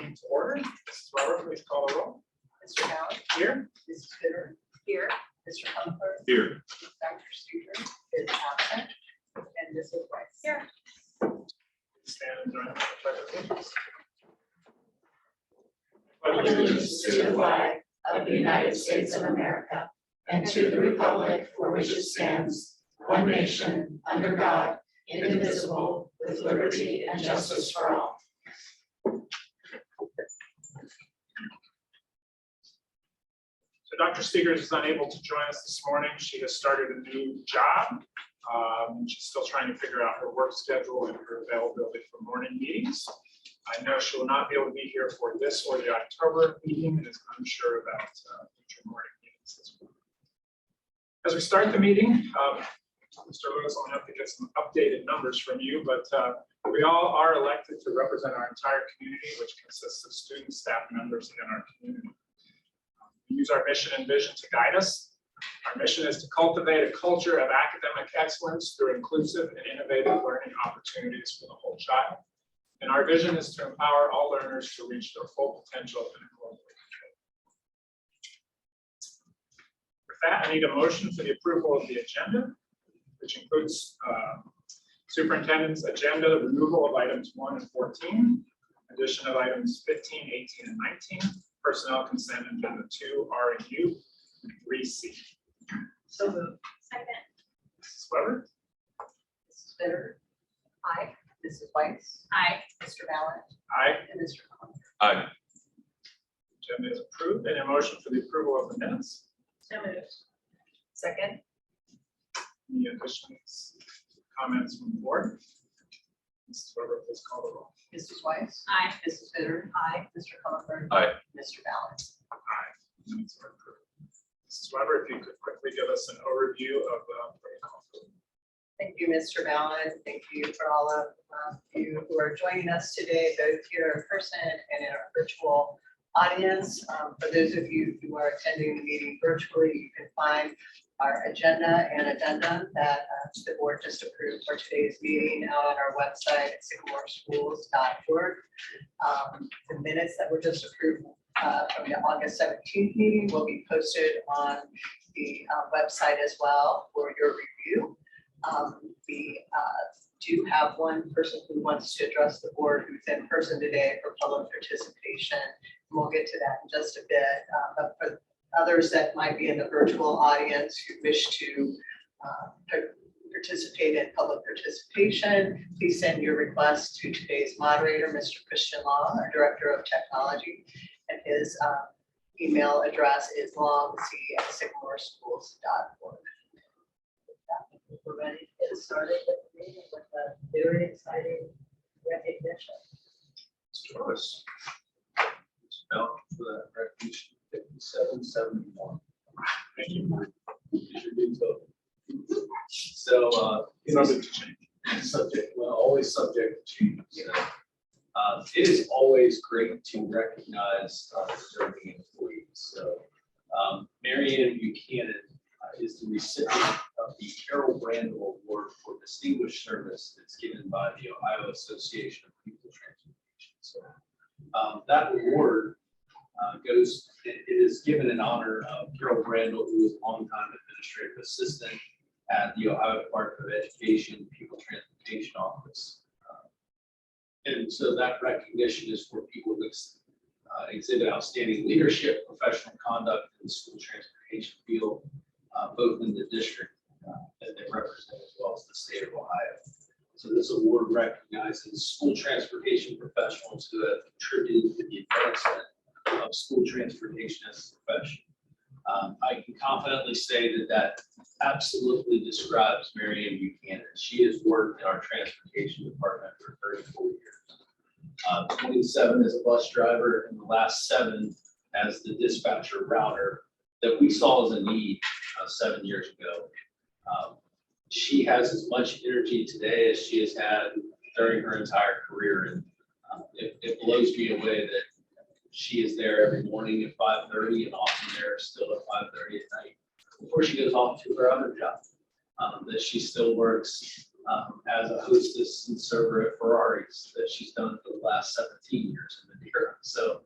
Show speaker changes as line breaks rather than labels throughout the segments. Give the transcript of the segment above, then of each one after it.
meeting to order. Mrs. Weber, please call the roll.
Mr. Allen.
Here.
Mrs. Bitter. Here. Mr. Comer.
Here.
Dr. Studer is absent. And Mrs. Weiss. Here.
Stand and join us in the pledge of allegiance.
Allegiance to the flag of the United States of America and to the republic for which it stands, one nation, under God, indivisible, with liberty and justice for all.
So Dr. Stigers is unable to join us this morning. She has started a new job. She's still trying to figure out her work schedule and her availability for morning meetings. I know she will not be able to be here for this or the October meeting and is unsure about future morning meetings as well. As we start the meeting, Mr. Lewis, I'll have to get some updated numbers from you, but we all are elected to represent our entire community, which consists of students, staff members, and our community. We use our mission and vision to guide us. Our mission is to cultivate a culture of academic excellence through inclusive and innovative learning opportunities for the whole child. And our vision is to empower all learners to reach their full potential in a global community. With that, I need a motion for the approval of the agenda, which includes superintendent's agenda, the removal of items 1 and 14, addition of items 15, 18, and 19, personnel consent agenda 2, R and U, and 3C.
So moved. Second.
Mrs. Weber?
Mrs. Bitter. Aye. Mrs. Weiss. Aye. Mr. Allen.
Aye.
And Mr. Comer.
Aye.
Agenda is approved. Any motion for the approval of the minutes?
So moved. Second.
Any additions, comments from the board? Mrs. Weber, please call the roll.
Mrs. Weiss.
Aye.
Mrs. Bitter. Aye. Mr. Comer.
Aye.
Mr. Allen.
Aye. Minutes are approved. Mrs. Weber, if you could quickly give us an overview of protocol.
Thank you, Mr. Ballard. Thank you for all of you who are joining us today, both here in person and in our virtual audience. For those of you who are attending the meeting virtually, you can find our agenda and addendum that the board just approved for today's meeting out on our website at sycamoreschools.org. The minutes that were just approved from the August 17th meeting will be posted on the website as well for your review. We do have one person who wants to address the board who's in person today for public participation. And we'll get to that in just a bit. But for others that might be in the virtual audience who wish to participate in public participation, please send your request to today's moderator, Mr. Christian Long, our Director of Technology. And his email address is longc@sycamoreschools.org. We're ready to get started with the meeting with a very exciting recognition.
Mr. Lewis.
Now for that recognition, 5771.
Thank you.
Is your new total. So
Subject to change.
always subject to change. You know, it is always great to recognize deserving employees. So Marianne Buchanan is the recipient of the Carol Brandel Award for Distinguished Service that's given by the Ohio Association of People Transportation. So that award it is given in honor of Carol Brandel, who was a longtime administrative assistant at the Ohio Department of Education People Transportation Office. And so that recognition is for people who exhibit outstanding leadership, professional conduct in the school transportation field, both in the district that they represent as well as the state of Ohio. So this award recognizes school transportation professionals who have contributed to the advancement of school transportation as a profession. I can confidently say that absolutely describes Marianne Buchanan. She has worked in our transportation department for 34 years. 27 as a bus driver, and the last 7 as the dispatcher router that we saw as a need 7 years ago. She has as much energy today as she has had during her entire career, and it blows me away that she is there every morning at 5:30 and often there still at 5:30 at night before she goes off to her other job. That she still works as a hostess and server at Ferrari's that she's done for the last 17 years in Madeira. So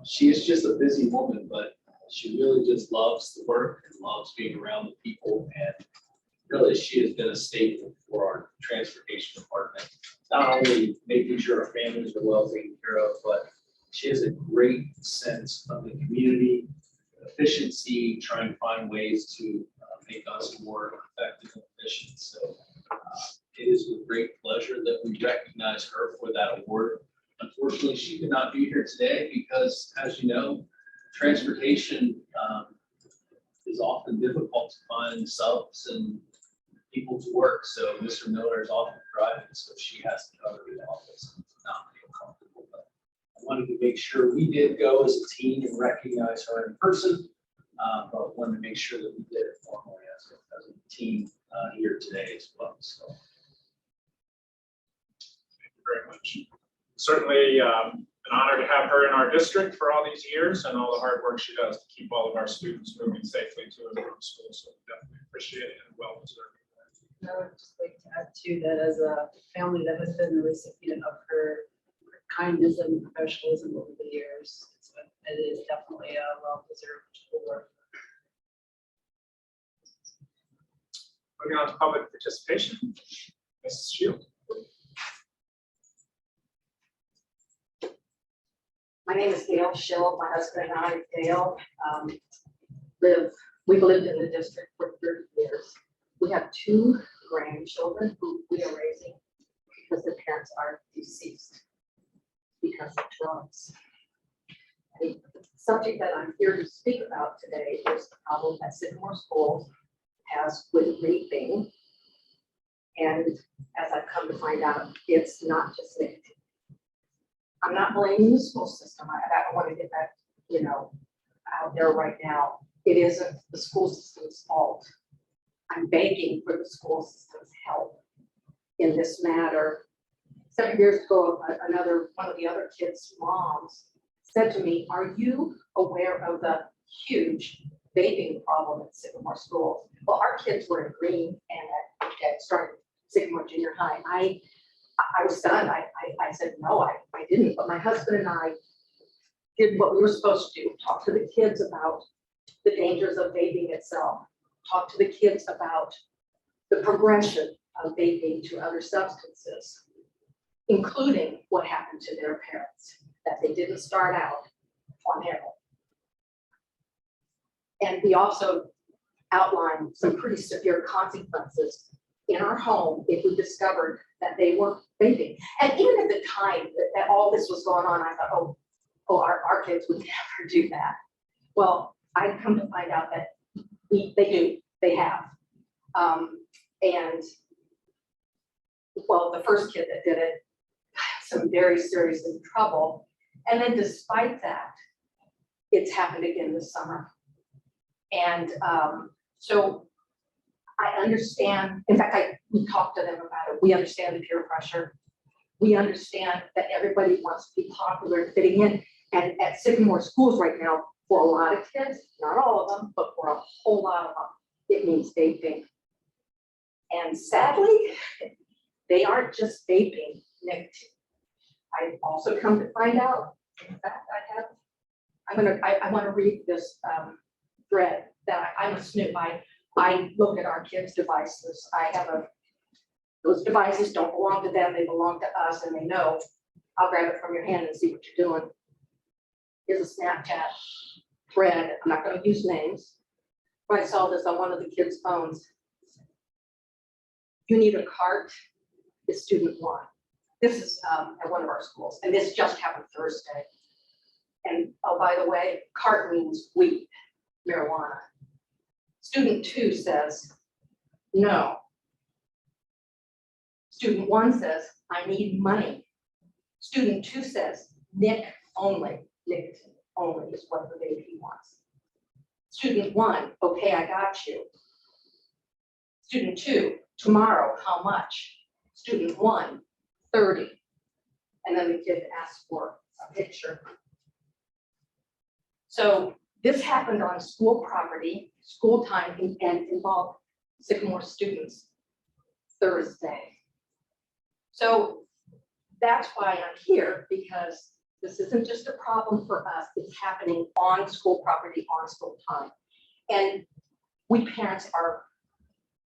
she is just a busy woman, but she really just loves the work and loves being around the people. And really, she has been a staple for our transportation department, not only making sure our families are well taken care of, but she has a great sense of the community, efficiency, trying to find ways to make us more effective and efficient. So it is with great pleasure that we recognize her for that award. Unfortunately, she could not be here today because, as you know, transportation is often difficult to find subs and people to work. So Mr. Miller is often driving, so she has to cover the office. It's not feel comfortable, but I wanted to make sure we did go as a team and recognize her in person, but wanted to make sure that we did it formally as a team here today as well. So.
Thank you very much. Certainly an honor to have her in our district for all these years and all the hard work she does to keep all of our students moving safely to and from school. So we definitely appreciate it and well deserved.
I would just like to add too that as a family that has been the recipient of her kindness and professionalism over the years, it is definitely a well-deserved award.
Moving on to public participation. Mrs. Shield.
My name is Gail Schill. My husband and I, Dale, we've lived in the district for 30 years. We have 2 grandchildren who we are raising because their parents are deceased because of drugs. And the subject that I'm here to speak about today is the problem that Sycamore Schools has with vaping. And as I've come to find out, it's not just nicotine. I'm not blaming the school system. I want to get that, out there right now. It isn't the school system's fault. I'm begging for the school system's help in this matter. 7 years ago, one of the other kids' moms said to me, "Are you aware of the huge vaping problem at Sycamore Schools?" Well, our kids were in Green and at started Sycamore Junior High. I was stunned. I said, no, I didn't. But my husband and I did what we were supposed to do, talk to the kids about the dangers of vaping itself, talk to the kids about the progression of vaping to other substances, including what happened to their parents, that they didn't start out on heroin. And we also outlined some pretty severe consequences in our home if we discovered that they were vaping. And even at the time that all this was going on, I thought, our kids would never do that. Well, I've come to find out that they have. And well, the first kid that did it got some very serious trouble. And then despite that, it's happened again this summer. And so I understand, in fact, we talked to them about it. We understand the peer pressure. We understand that everybody wants to be popular and fitting in. And at Sycamore Schools right now, for a lot of kids, not all of them, but for a whole lot of them, it means vaping. And sadly, they aren't just vaping nicotine. I've also come to find out, in fact, I want to read this thread that I'm a snoop. I look at our kids' devices. Those devices don't belong to them, they belong to us, and they know. I'll grab it from your hand and see what you're doing. Here's a Snapchat thread. I'm not going to use names, but I saw this on one of the kids' phones. You need a cart, is student 1. This is at one of our schools, and this just happened Thursday. And oh, by the way, cart means weed, marijuana. Student 2 says, no. Student 1 says, I need money. Student 2 says, nic only, nicotine only is what the baby wants. Student 1, okay, I got you. Student 2, tomorrow, how much? Student 1, 30. And then the kid asks for a picture. So this happened on school property, school time, and involved Sycamore students.
Thursday. So that's why I'm here, because this isn't just a problem for us, it's happening on school property, on school time. And we parents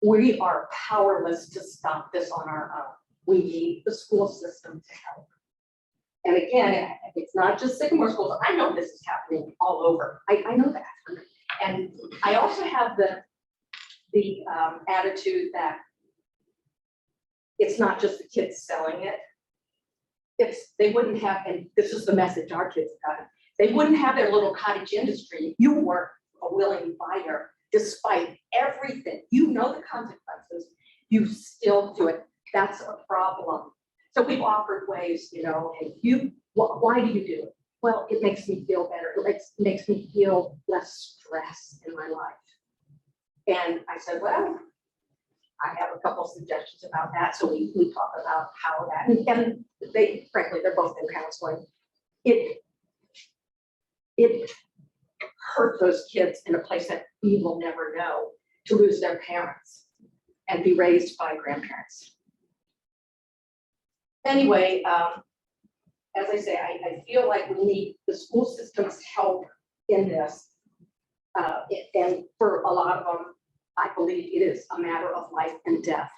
we are powerless to stop this on our own. We need the school system to help. And again, it's not just Sycamore schools. I know this is happening all over. I know that. And I also have the attitude that it's not just the kids selling it. They wouldn't have, and this is the message our kids got, they wouldn't have their little cottage industry. You weren't a willing buyer, despite everything. You know the consequences, you still do it. That's a problem. So we've offered ways, hey, why do you do it? Well, it makes me feel better. It makes me feel less stress in my life. And I said, well, I have a couple suggestions about that. So we talk about how that, and they, frankly, they're both in counseling. It hurt those kids in a place that we will never know, to lose their parents and be raised by grandparents. Anyway, as I say, I feel like we need the school system's help in this. And for a lot of them, I believe it is a matter of life and death.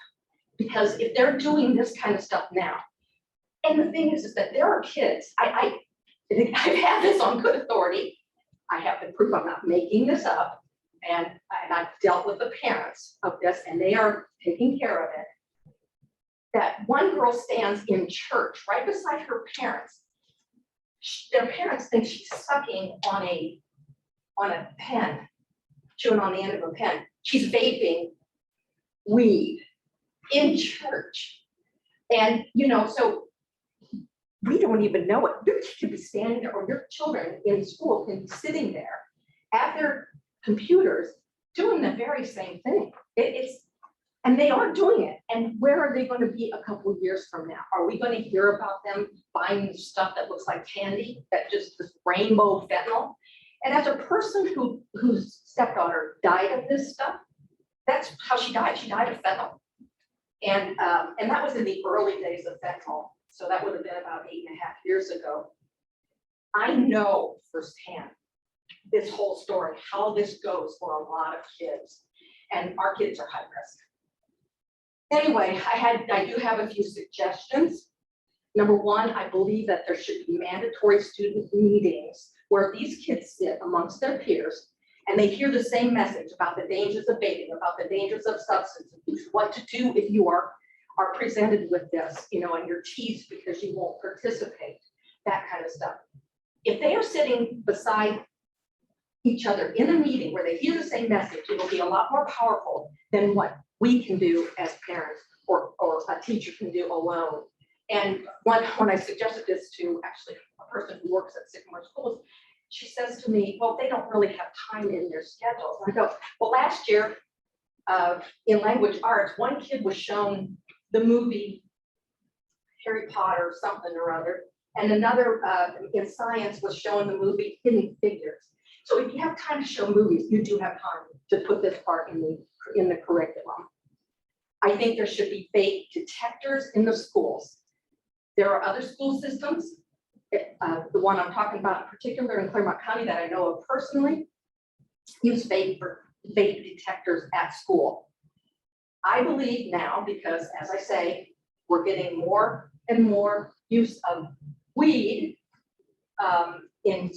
Because if they're doing this kind of stuff now, and the thing is that there are kids, I've had this on good authority. I have the proof, I'm not making this up. And I've dealt with the parents of this, and they are taking care of it. That one girl stands in church right beside her parents. Their parents think she's sucking on a pen, chewing on the end of a pen. She's vaping weed in church. And, so we don't even know it. Your kid could be standing there, or your children in school can be sitting there at their computers doing the very same thing. And they are doing it. And where are they going to be a couple of years from now? Are we going to hear about them buying stuff that looks like candy, that just this rainbow fentanyl? And as a person whose stepdaughter died of this stuff, that's how she died. She died of fentanyl. And that was in the early days of fentanyl. So that would have been about 8.5 years ago. I know firsthand this whole story, how this goes for a lot of kids. And our kids are high risk. Anyway, I do have a few suggestions. Number one, I believe that there should be mandatory student meetings where these kids sit amongst their peers and they hear the same message about the dangers of vaping, about the dangers of substance abuse, what to do if you are presented with this, and you're teased because you won't participate, that kind of stuff. If they are sitting beside each other in a meeting where they hear the same message, it will be a lot more powerful than what we can do as parents or a teacher can do alone. And when I suggested this to actually a person who works at Sycamore schools, she says to me, well, they don't really have time in their schedules. And I go, well, last year in language arts, one kid was shown the movie Harry Potter, something or other, and another in science was shown the movie Hidden Figures. So if you have time to show movies, you do have time to put this part in the curriculum. I think there should be vape detectors in the schools. There are other school systems, the one I'm talking about in particular in Claremont County that I know of personally, use vape detectors at school. I believe now, because as I say, we're getting more and more use of weed and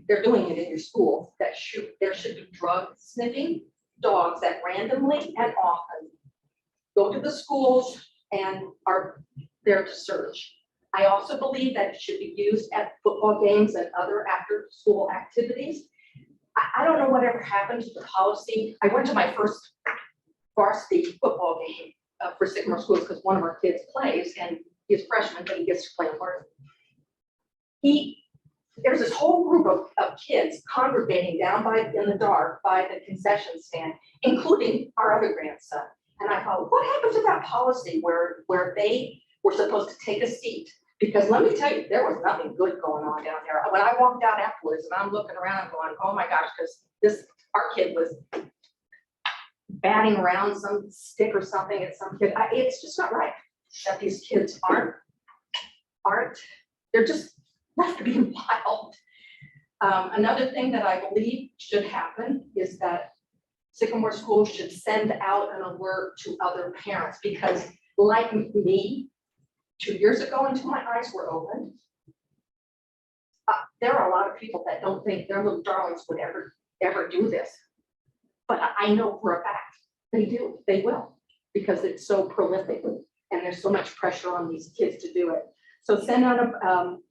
they're doing it in your school, there should be drug sniffing dogs that randomly and often go to the schools and are there to search. I also believe that it should be used at football games and other after school activities. I don't know whatever happened to the policy. I went to my first varsity football game for Sycamore schools because one of our kids plays and he's a freshman, but he gets to play in varsity. There's this whole group of kids congregating down in the dark by the concession stand, including our other grandson. And I thought, what happened to that policy where they were supposed to take a seat? Because let me tell you, there was nothing good going on down there. When I walked out afterwards and I'm looking around, I'm going, oh my gosh, because our kid was batting around some stick or something at some kid. It's just not right that these kids aren't, they're just left to be wild. Another thing that I believe should happen is that Sycamore School should send out an alert to other parents, because like me, 2 years ago until my eyes were opened, there are a lot of people that don't think their little darlings would ever do this. But I know for a fact they do, they will, because it's so prolific and there's so much pressure on these kids to do it. So send out an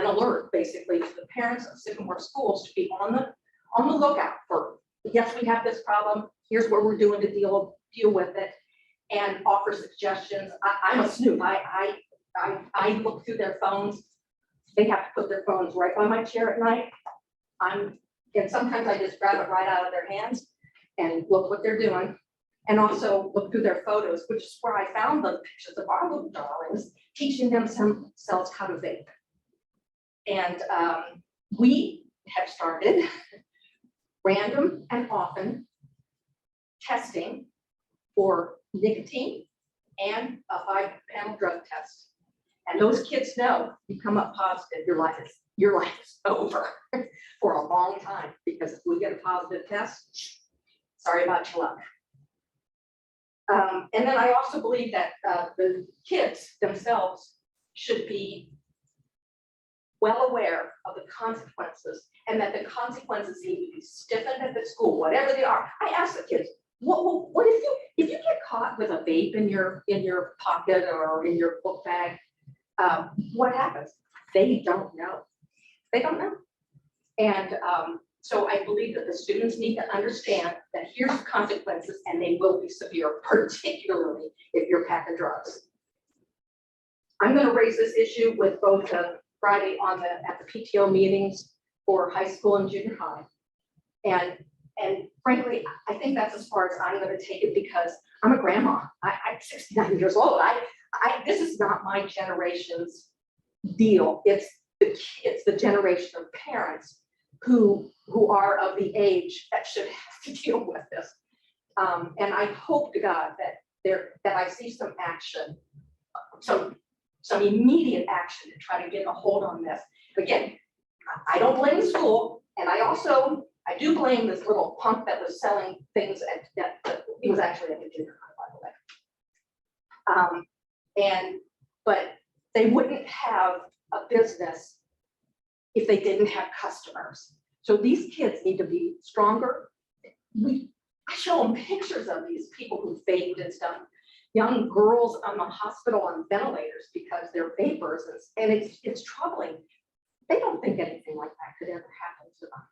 alert basically to the parents of Sycamore schools to be on the lookout for, yes, we have this problem, here's what we're doing to deal with it, and offer suggestions. I'm a snoop. I look through their phones. They have to put their phones right by my chair at night. And sometimes I just grab it right out of their hands and look what they're doing. And also look through their photos, which is where I found the pictures of our little darlings, teaching themselves how to vape. And we have started random and often testing for nicotine and a 5-panel drug test. And those kids know you come up positive, your life is over for a long time, because if we get a positive test, sorry about your luck. And then I also believe that the kids themselves should be well aware of the consequences, and that the consequences need to be stiffened at the school, whatever they are. I ask the kids, what if you get caught with a vape in your pocket or in your book bag, what happens? They don't know. They don't know. And so I believe that the students need to understand that here's the consequences, and they will be severe, particularly if you're packing drugs. I'm going to raise this issue with both Friday at the PTO meetings for high school and junior high. And frankly, I think that's as far as I'm going to take it, because I'm a grandma. I'm 69 years old. This is not my generation's deal. It's the generation of parents who are of the age that should have to deal with this. And I hope to God that I see some action, some immediate action to try to get a hold on this. Again, I don't blame the school, and I do blame this little punk that was selling things he was actually at the junior high, by the way. But they wouldn't have a business if they didn't have customers. So these kids need to be stronger. I show them pictures of these people who vaped and stuff. Young girls on the hospital on ventilators because they're vapors, and it's troubling. They don't think anything like that could ever happen to them.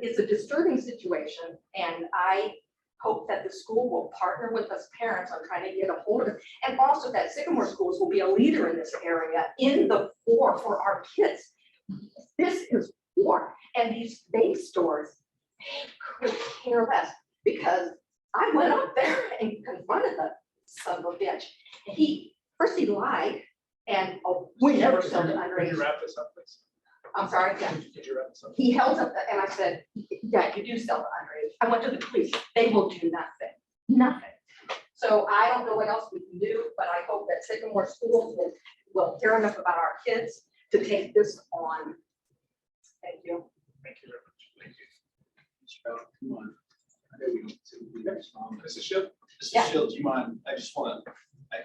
It's a disturbing situation, and I hope that the school will partner with us parents on trying to get a hold of it, and also that Sycamore Schools will be a leader in this area in the war for our kids. This is war, and these vape stores, they could care less, because I went up there and confronted the son of a bitch. And he lied, and we never sell to
Could
underage.
you wrap this up, please?
I'm sorry, yeah.
Could you wrap this up?
He held up and I said, yeah, you do sell to underage. I went to the police. They will do nothing. So I don't know what else we can do, but I hope that Sycamore Schools will care enough about our kids to take this on. Thank you.
Thank you very much. Thank you.
Come on. I know we don't typically respond.
Mrs. Shield?
Yeah.
Mrs. Shield, do you mind? I just want to,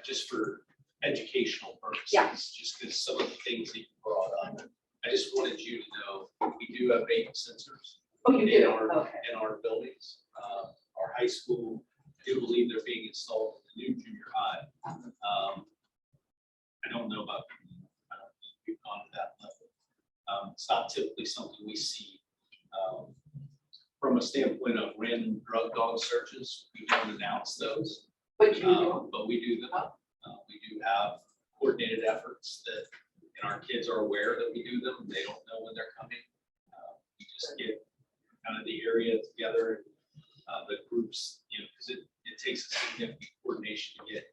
just for educational purposes,
Yeah.
just because some of the things that you brought up, I just wanted you to know we do have vape sensors
Oh, you
in
do?
our
Okay.
buildings. Our high school, I do believe they're being installed in the new junior high. I don't know about, we've gone to that level. It's not typically something we see. From a standpoint of random drug dog searches, we don't announce those,
But you do.
but we do them. We do have coordinated efforts that, and our kids are aware that we do them. They don't know when they're coming. We just get kind of the area together, the groups, because it takes a significant coordination to get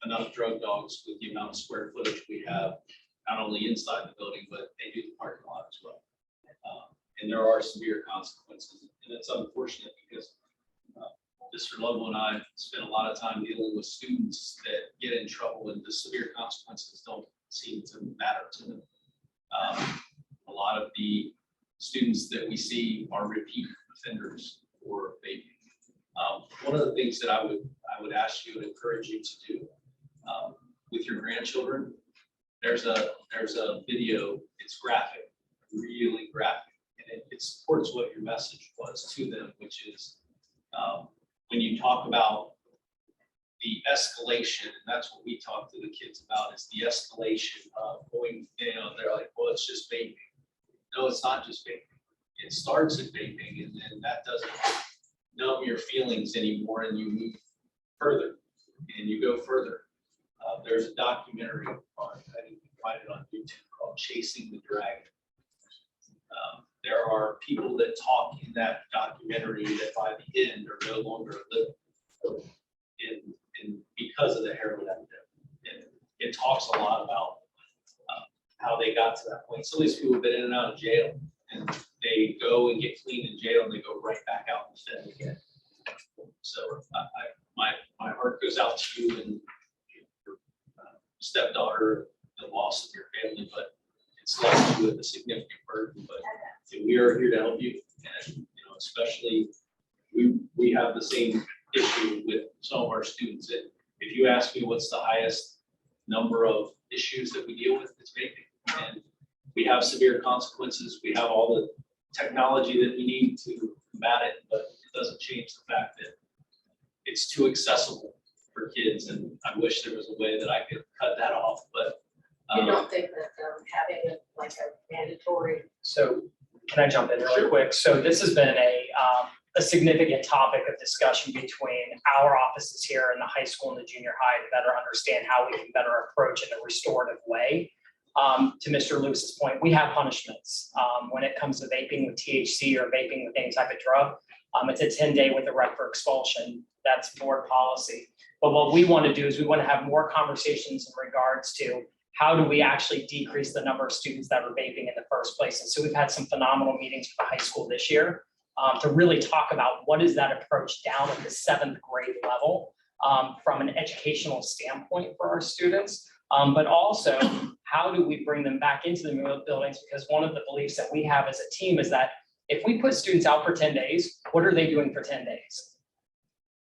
enough drug dogs with the amount of square footage we have, not only inside the building, but they do the parking lot as well. And there are severe consequences in And it's unfortunate because Mr. Lovell and I spent a lot of time dealing with students that get in trouble and the severe consequences don't seem to matter to them. A lot of the students that we see are repeat offenders for vaping. One of the things that I would ask you and encourage you to do with your grandchildren, there's a video, it's graphic, really graphic, and it supports what your message was to them, which is when you talk about the escalation, and that's what we talk to the kids about, is the escalation of going, they're like, well, it's just vaping. No, it's not just vaping. It starts at vaping, and then that doesn't numb your feelings anymore, and you move further, and you go further. There's a documentary on, I think you can find it on YouTube, called Chasing the Dragon. There are people that talk in that documentary that by the end are no longer living in because of the heroin epidemic. And it talks a lot about how they got to that point. Some of these people have been in and out of jail, and they go and get clean in jail, and they go right back out and offend again. So my heart goes out to you and your stepdaughter, the loss of your family, but it's left you with a significant burden. But we are here to help you, and especially we have the same issue with some of our students. And if you ask me what's the highest number of issues that we deal with, it's vaping. And we have severe consequences. We have all the technology that we need to combat it, but it doesn't change the fact that it's too accessible for kids. And I wish there was a way that I could cut that off, but
You don't think that having like a mandatory.
So can I jump in really quick? So this has been a significant topic of discussion between our offices here in the high school and the junior high to better understand how we can better approach in a restorative way. To Mr. Lewis's point, we have punishments when it comes to vaping with THC or vaping with any type of drug. It's a 10-day with a rec for expulsion. That's board policy. But what we want to do is we want to have more conversations in regards to how do we actually decrease the number of students that are vaping in the first place. And so we've had some phenomenal meetings for the high school this year to really talk about what is that approach down at the 7th grade level from an educational standpoint for our students. But also, how do we bring them back into the buildings? Because one of the beliefs that we have as a team is that if we put students out for 10 days, what are they doing for 10 days?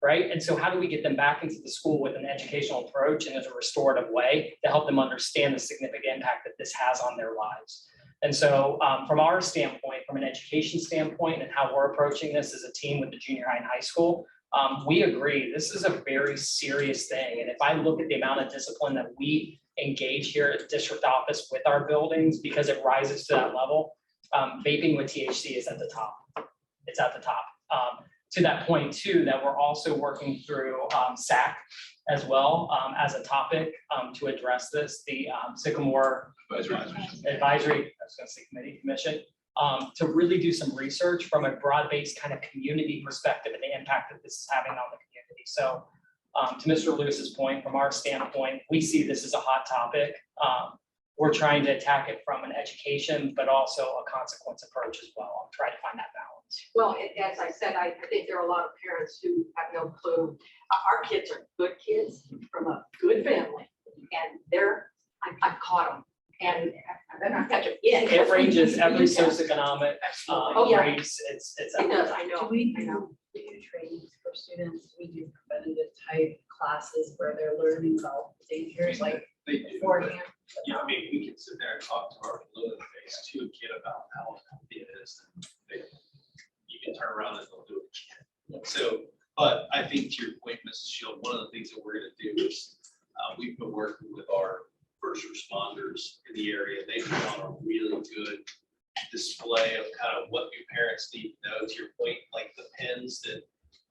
Right? And so how do we get them back into the school with an educational approach and in a restorative way to help them understand the significant impact that this has on their lives? And so from our standpoint, from an education standpoint and how we're approaching this as a team with the junior high and high school, we agree this is a very serious thing. And if I look at the amount of discipline that we engage here at the district office with our buildings, because it rises to that level, vaping with THC is at the top. It's at the top. To that point too, that we're also working through SAC as well as a topic to address this, the Sycamore Advisory, I was going to say commission, to really do some research from a broad-based kind of community perspective and the impact that this is having on the community. So to Mr. Lewis's point, from our standpoint, we see this as a hot topic. We're trying to attack it from an education, but also a consequence approach as well. I'm trying to find that balance.
Well, as I said, I think there are a lot of parents who have no clue. Our kids are good kids from a good family, and I've caught them, and they're not catching.
It ranges every socioeconomic
yeah.
race. It's
It does, I know.
We
I know.
do trainings for students. We do preventative type classes where they're learning about dangers like
They do.
beforehand.
Yeah, I mean, we can sit there and talk to our little face to a kid about how healthy it is. You can turn around and they'll do it again. So, but I think to your point, Mrs. Shield, one of the things that we're gonna do is we've been working with our first responders in the area. They've been on a really good display of kind of what your parents need to know. To your point, like the pens that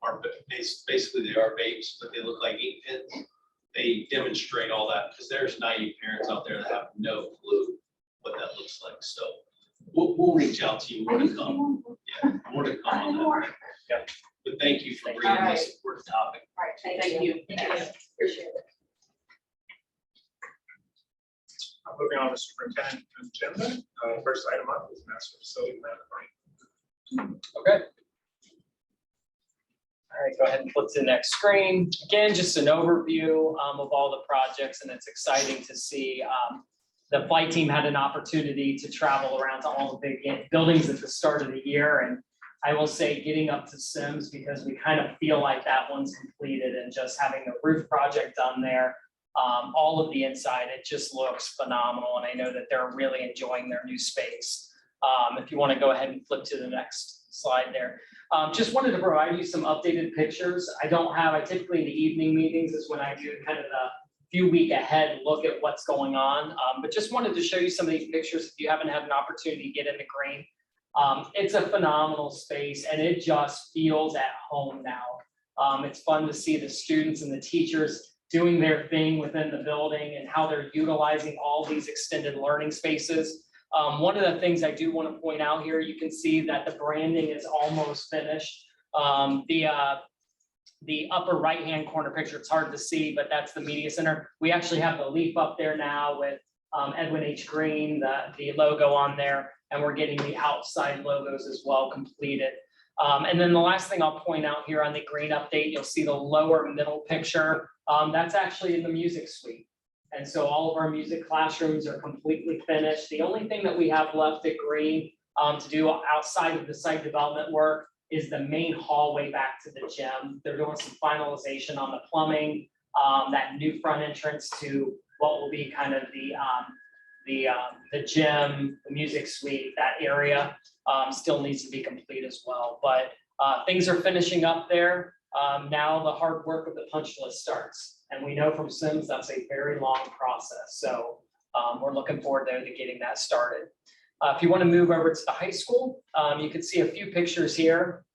are basically they are vapes, but they look like ink pens. They demonstrate all that because there's naive parents out there that have no clue what that looks like. So we'll reach out to you more to come. Yeah, more to come on that. Yeah. But thank you for bringing this important topic.
All right, thank you. Appreciate it.
Moving on to superintendent agenda. First item up is master facility plan.
okay. All right, go ahead and flip to the next screen. Again, just an overview of all the projects, and it's exciting to see the flight team had an opportunity to travel around to all the big buildings at the start of the year. And I will say getting up to Sims, because we kind of feel like that one's completed, and just having the roof project done there, all of the inside, it just looks phenomenal. And I know that they're really enjoying their new space. If you want to go ahead and flip to the next slide there. Just wanted to provide you some updated pictures. I typically in the evening meetings is when I do kind of the few week ahead look at what's going on. But just wanted to show you some of these pictures if you haven't had an opportunity to get in the green. It's a phenomenal space, and it just feels at home now. It's fun to see the students and the teachers doing their thing within the building and how they're utilizing all these extended learning spaces. One of the things I do want to point out here, you can see that the branding is almost finished. The upper right-hand corner picture, it's hard to see, but that's the media center. We actually have the leaf up there now with Edwin H. Green, the logo on there, and we're getting the outside logos as well completed. And then the last thing I'll point out here on the green update, you'll see the lower middle picture. That's actually in the music suite. And so all of our music classrooms are completely finished. The only thing that we have left at Green to do outside of the site development work is the main hallway back to the gym. They're doing some finalization on the plumbing, that new front entrance to what will be kind of the gym, the music suite, that area still needs to be complete as well. But things are finishing up there. Now the hard work of the punch list starts. And we know from Sims that's a very long process. So we're looking forward to getting that started. If you want to move over to the high school, you can see a few pictures here.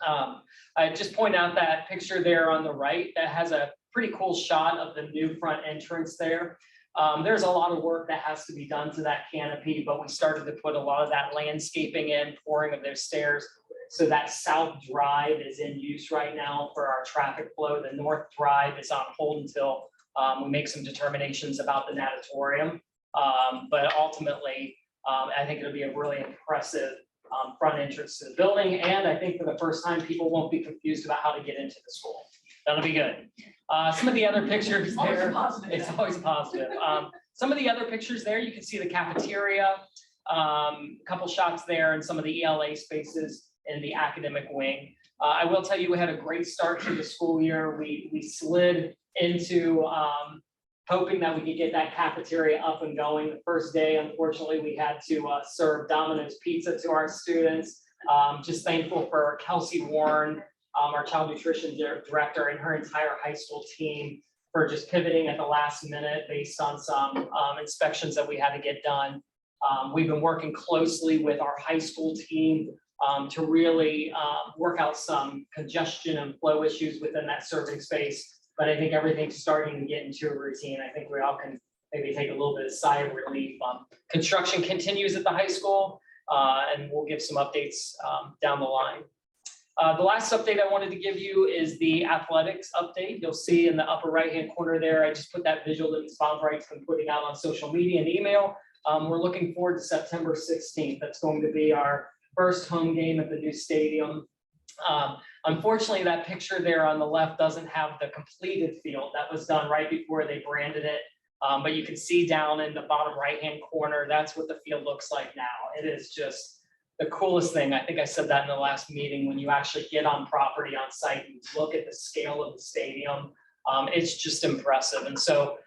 I just point out that picture there on the right that has a pretty cool shot of the new front entrance there. There's a lot of work that has to be done to that canopy, but we started to put a lot of that landscaping in, pouring of their stairs. So that south drive is in use right now for our traffic flow. The north drive is on hold until we make some determinations about the natatorium. But ultimately, I think it'll be a really impressive front entrance to the building. And I think for the first time, people won't be confused about how to get into the school. That'll be good. Some of the other pictures there, it's always positive. Some of the other pictures there, you can see the cafeteria, a couple shots there, and some of the ELA spaces in the academic wing. I will tell you, we had a great start to the school year. We slid into hoping that we could get that cafeteria up and going. The first day, unfortunately, we had to serve Domino's pizza to our students. Just thankful for Kelsey Warren, our child nutrition director, and her entire high school team for just pivoting at the last minute based on some inspections that we had to get done. We've been working closely with our high school team to really work out some congestion and flow issues within that serving space. But I think everything's starting to get into a routine. I think we all can maybe take a little bit of sigh of relief. Construction continues at the high school, and we'll give some updates down the line. The last update I wanted to give you is the athletics update. You'll see in the upper right-hand corner there, I just put that visual that Ms. Bonbright's been putting out on social media and email. We're looking forward to September 16th. That's going to be our first home game at the new stadium. Unfortunately, that picture there on the left doesn't have the completed field. That was done right before they branded it. But you can see down in the bottom right-hand corner, that's what the field looks like now. It is just the coolest thing. I think I said that in the last meeting, when you actually get on property on site and look at the scale of the stadium, it's just impressive. And so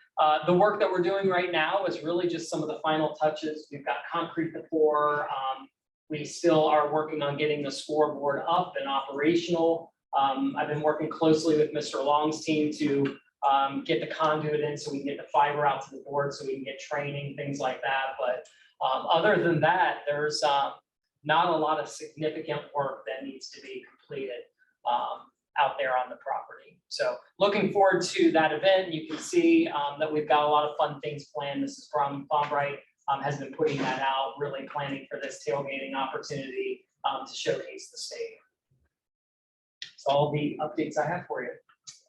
the work that we're doing right now is really just some of the final touches. We've got concrete to pour. We still are working on getting the scoreboard up and operational. I've been working closely with Mr. Long's team to get the conduit in so we can get the fiber out to the board so we can get training, things like that. But other than that, there's not a lot of significant work that needs to be completed out there on the property. So looking forward to that event. You can see that we've got a lot of fun things planned. Mrs. Bonbright has been putting that out, really planning for this tailgating opportunity to showcase the stadium. So all the updates I have for you.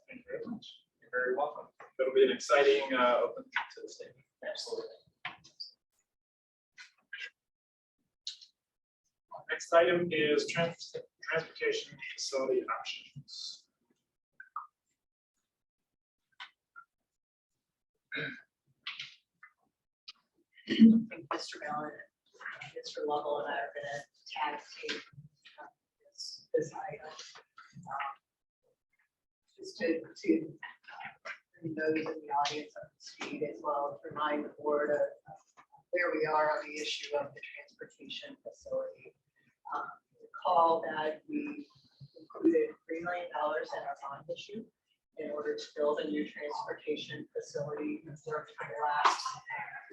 Thank you very much. You're very welcome. It'll be an exciting open to the stadium.
Absolutely.
Next item is transportation facility options.
I think Mr. Ballard, Mr. Lovell and I are gonna tag team this item. Just to bring those in the audience up to speed as well as remind the board of where we are on the issue of the transportation facility. Recall that we included $3 million in our bond issue in order to build a new transportation facility. For the last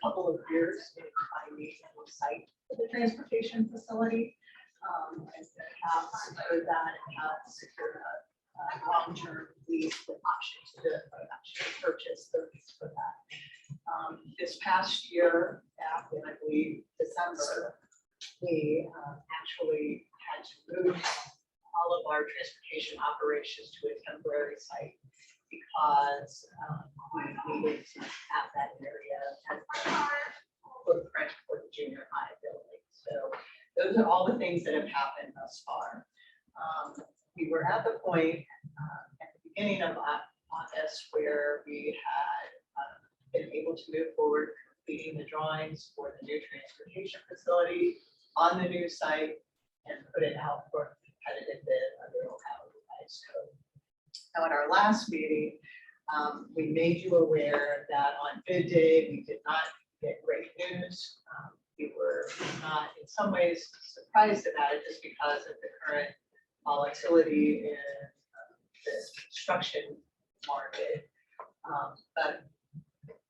couple of years in finding a new site for the transportation facility. And have secured that and have secured a long-term lease with options to actually purchase the lease for that. This past year, back in I believe December, we actually had to move all of our transportation operations to a temporary site because we needed to have that area as a footprint for the junior high building. So those are all the things that have happened thus far. We were at the point at the beginning of August where we had been able to move forward, completing the drawings for the new transportation facility on the new site and put it out for competitive bid under Ohio Revised Code. Now, at our last meeting, we made you aware that on bid day, we did not get great news. We were not, in some ways, surprised about it just because of the current volatility in the construction market. But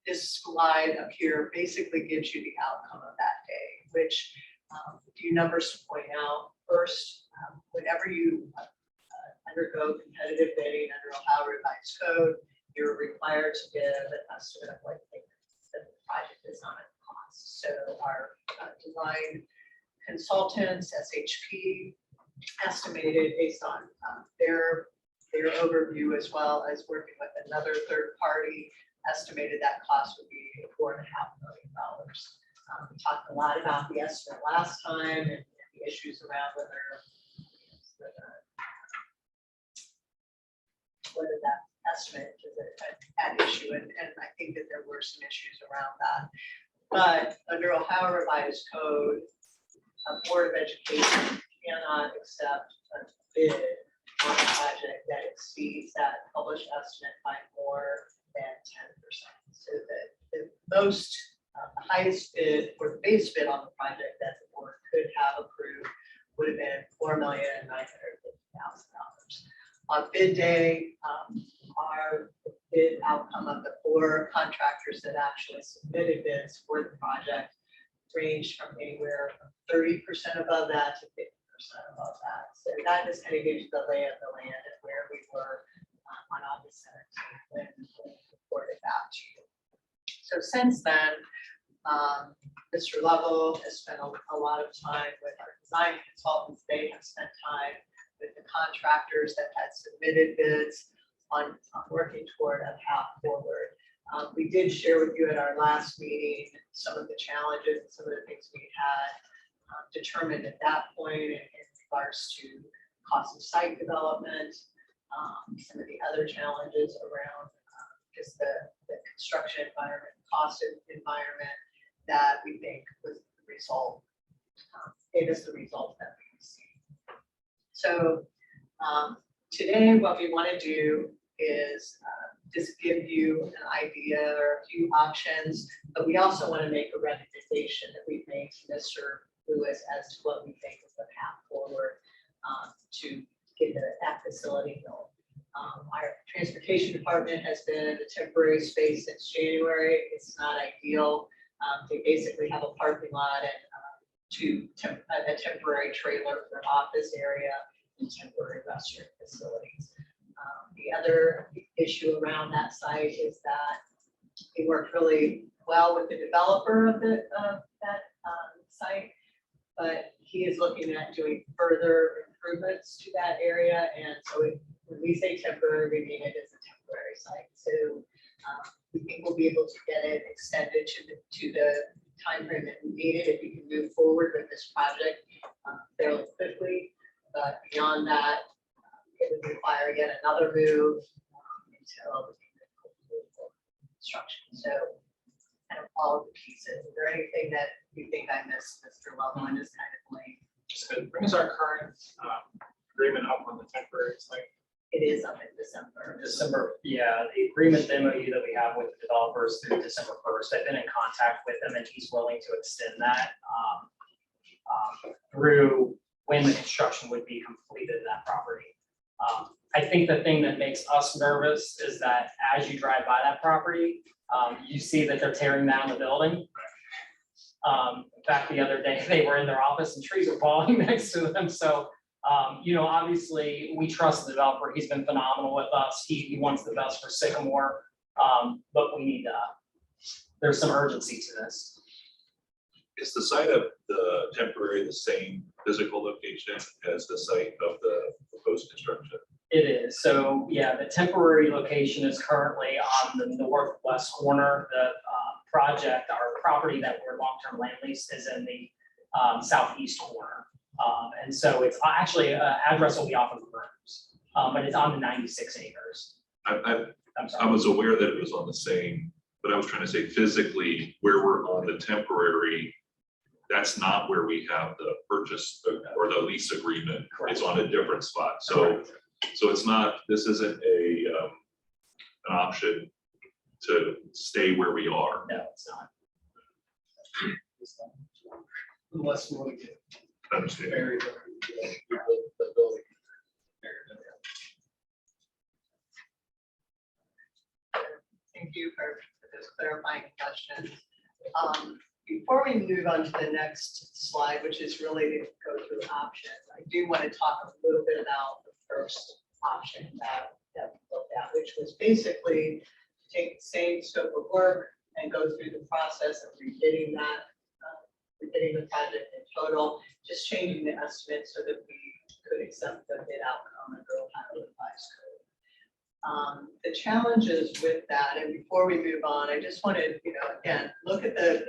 this slide up here basically gives you the outcome of that day, which a few numbers to point out. First, whenever you undergo competitive bidding under Ohio Revised Code, you're required to give an estimate of what the project is on its cost. So our design consultants, SHP, estimated based on their overview as well as working with another third party, estimated that cost would be $4.5 million. We talked a lot about the estimate last time and the issues around whether that estimate is at issue, and I think that there were some issues around that. But under Ohio Revised Code, a Board of Education cannot accept a bid on a project that exceeds that published estimate by more than 10%. So that the most, the highest bid or the base bid on the project that the board could have approved would have been $4,950,000. On bid day, our bid outcome of the 4 contractors that actually submitted bids for the project ranged from anywhere from 30% above that to 50% above that. So that just kind of gives you the lay of the land and where we were on August 17th when we reported that to you. So since then, Mr. Lovell has spent a lot of time with our design consultants. They have spent time with the contractors that had submitted bids on working toward a path forward. We did share with you at our last meeting some of the challenges and some of the things we had determined at that point in regards to cost of site development, some of the other challenges around just the construction environment, cost environment that we think was the result, gave us the result that we received. So today what we want to do is just give you an idea or a few options, but we also want to make a recommendation that we've made to Mr. Lewis as to what we think is the path forward to get that facility built. Our transportation department has been in the temporary space since January. It's not ideal. They basically have a parking lot and a temporary trailer for office area and temporary restroom facilities. The other issue around that site is that we worked really well with the developer of that site, but he is looking at doing further improvements to that area. And so when we say temporary, we mean it is a temporary site. So we think we'll be able to get it extended to the timeframe that we needed if we can move forward with this project fairly quickly. But beyond that, it would require yet another move until the construction. So level and just kind of link.
So bring us our current agreement up on the temporary site.
It is up in December.
December, yeah, the agreement, the MOU that we have with the developers through December 1st, I've been in contact with him and he's willing to extend that through when the construction would be completed in that property. I think the thing that makes us nervous is that as you drive by that property, you see that they're tearing down the building. In fact, the other day, they were in their office and trees were falling next to them, so obviously, we trust the developer. He's been phenomenal with us. He wants the best for Sycamore. But we need there's some urgency to this.
Is the site of the temporary the same physical location as the site of the proposed construction?
It is. So, yeah, the temporary location is currently on the northwest corner. The project, our property that we're long-term land lease is in the southeast corner. And so it's actually, address will be off of the rooms, but it's on the 96 acres.
I
I'm sorry.
was aware that it was on the same, but I was trying to say physically where we're on the temporary, that's not where we have the purchase or the lease agreement. It's on a different spot. So it's not, this isn't an option to stay where we are.
No, it's not.
Unless we want to get
Understand.
buried. The building.
Thank you for those clarifying questions. Before we move on to the next slide, which is really to go through options, I do want to talk a little bit about the first option that we looked at, which was basically take the same scope of work and go through the process of rebidding that, rebidding the project in total, just changing the estimate so that we could accept the bid outcome under Ohio Revised Code. The challenges with that, and before we move on, I just wanted, again, look at the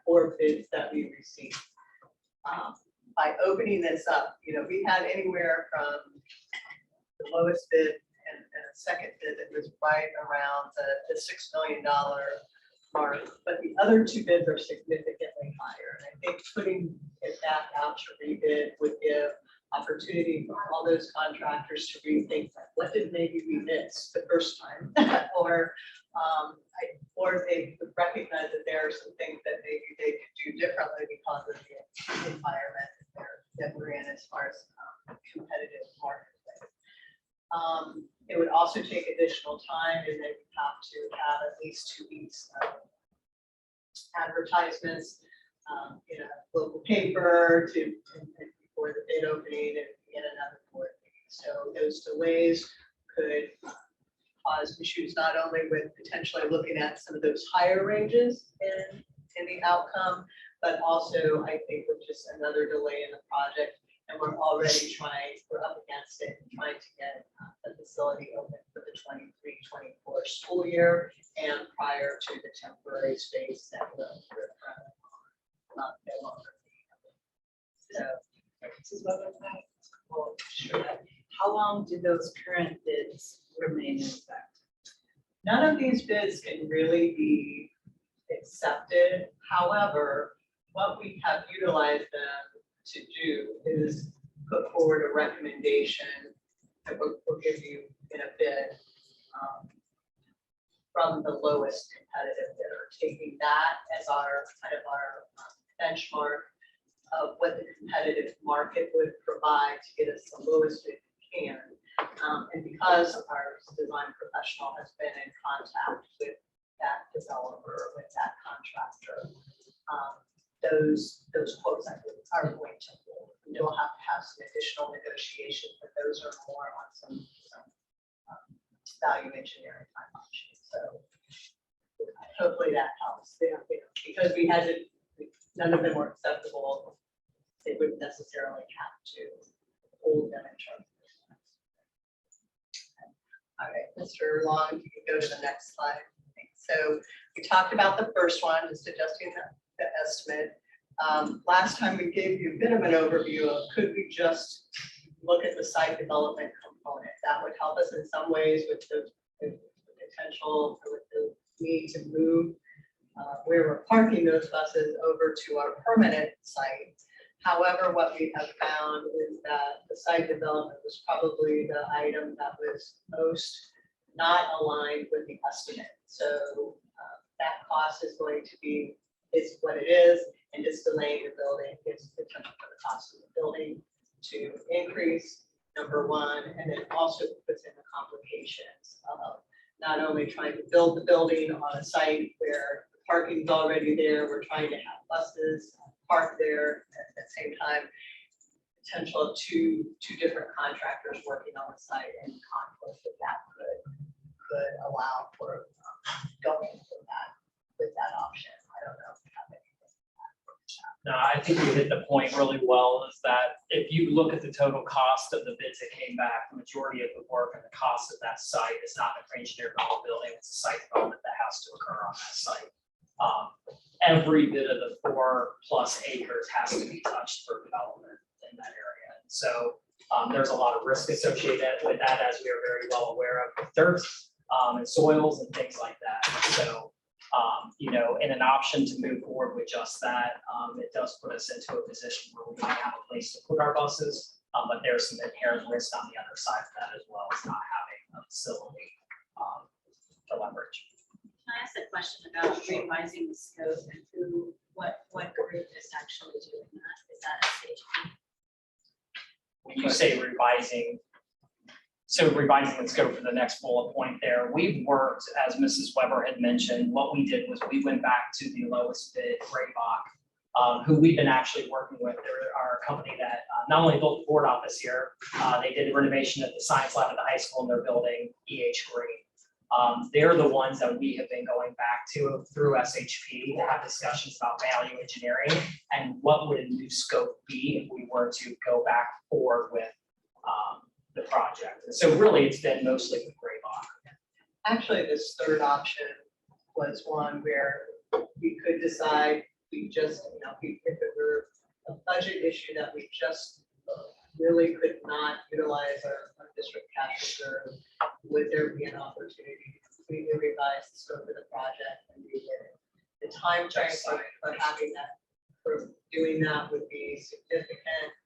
4 bids that we received. By opening this up, we had anywhere from the lowest bid and a second bid that was right around the $6 million mark, but the other 2 bids are significantly higher. And I think putting it back out to rebid would give opportunity for all those contractors to rethink like, what did maybe we miss the first time? or they would recognize that there are some things that maybe they could do differently because of the environment that we're in as far as competitive marketplace. It would also take additional time, and they would have to have at least 2 weeks of advertisements in a local paper before the bid opening and get another board meeting. So those delays could cause issues not only with potentially looking at some of those higher ranges in the outcome, but also I think with just another delay in the project. And we're already we're up against it and trying to get the facility open for the 23-24 school year and prior to the temporary space that we're not no longer. So,
This is what I'm asking. Well, sure. How long do those current bids remain in effect?
none of these bids can really be accepted. However, what we have utilized them to do is put forward a recommendation that we'll give you in a bid from the lowest competitive bidder, taking that as our kind of our benchmark of what the competitive market would provide to get us the lowest bid we can. And because our design professional has been in contact with that developer, with that contractor, those quotes are going to hold. You'll have to have some additional negotiation, but those are more on some value engineering type options. So hopefully that helps. Because we had to, none of them were acceptable. They wouldn't necessarily have to hold them in terms of this. All right, Mr. Long, you can go to the next slide. So we talked about the first one, just adjusting the estimate. Last time we gave you a bit of an overview of could we just look at the site development component. That would help us in some ways with the potential or with the need to move where we're parking those buses over to our permanent site. However, what we have found is that the site development was probably the item that was most not aligned with the estimate. So that cost is going to be, is what it is, and just delaying the building is potential for the cost of the building to increase, number one, and then also puts in the complications of not only trying to build the building on a site where the parking's already there, we're trying to have buses parked there at the same time, potential of two different contractors working on the site and conflict that could allow for going for that with that option. I don't know if you have anything.
No, I think you hit the point really well, is that if you look at the total cost of the bids that came back, the majority of the work and the cost of that site is not an engineered building, it's a site development that has to occur on that site. Every bit of the 4+ acres has to be touched for development in that area. And so there's a lot of risk associated with that, as we are very well aware of, with dirt and soils and things like that. So in an option to move forward with just that, it does put us into a position where we might have a place to put our buses, but there's some inherent risk on the other side of that as well, as not having a facility to leverage.
Can I ask a question about revising the scope and what group is actually doing that? Is that SHP?
When you say revising, so revising the scope for the next bullet point there, we've worked, as Mrs. Weber had mentioned, what we did was we went back to the lowest bid, Raybach, who we've been actually working with. They're our company that not only built the board office here, they did the renovation at the science lab at the high school, and they're building Green. They're the ones that we have been going back to through SHP to have discussions about value engineering and what would a new scope be if we were to go back forward with the project. And so really it's been mostly with Raybach.
Actually, this third option was one where we could decide, we just, if it were a budget issue that we just really could not utilize our district cash reserve, would there be an opportunity to completely revise the scope of the project and do it? The time frame for having that, for doing that would be significant.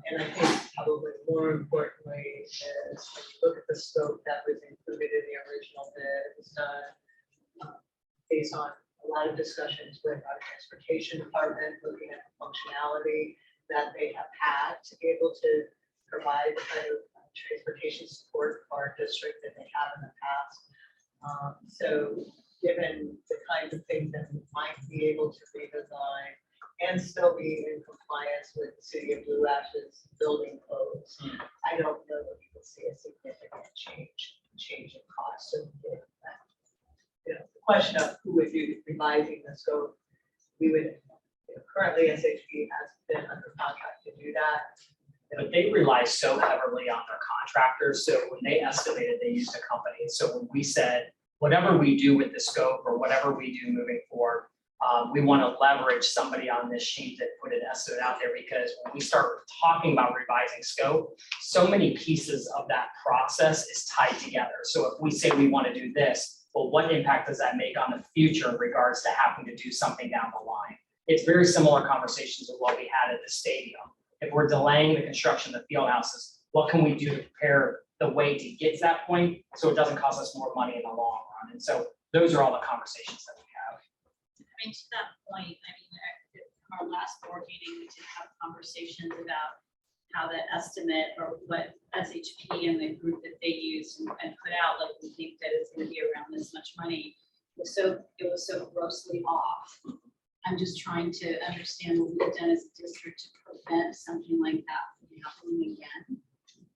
And I think probably more importantly is when you look at the scope that was included in the original bid, it was done based on a lot of discussions with our transportation department, looking at the functionality that they have had to be able to provide the kind of transportation support for our district that they have in the past. So given the kinds of things that we might be able to redesign and still be in compliance with the City of Blue Ash's building codes, I don't know that we will see a significant change in cost. So the question of who would do revising the scope, we would, currently SHP has been under contract to do that.
But they rely so heavily on their contractors. So when they estimated, they used a company. So when we said, whatever we do with the scope or whatever we do moving forward, we want to leverage somebody on this sheet that put an estimate out there, because when we start talking about revising scope, so many pieces of that process is tied together. So if we say we want to do this, well, what impact does that make on the future in regards to having to do something down the line? It's very similar conversations with what we had at the stadium. If we're delaying the construction of the field houses, what can we do to prepare the way to get to that point so it doesn't cost us more money in the long run? And so those are all the conversations that we have.
I mean, to that point, at our last board meeting, we did have conversations about how the estimate or what SHP and the group that they used and put out, like, we think that it's going to be around this much money. It was so grossly off. I'm just trying to understand what we've done as a district to prevent something like that from happening again.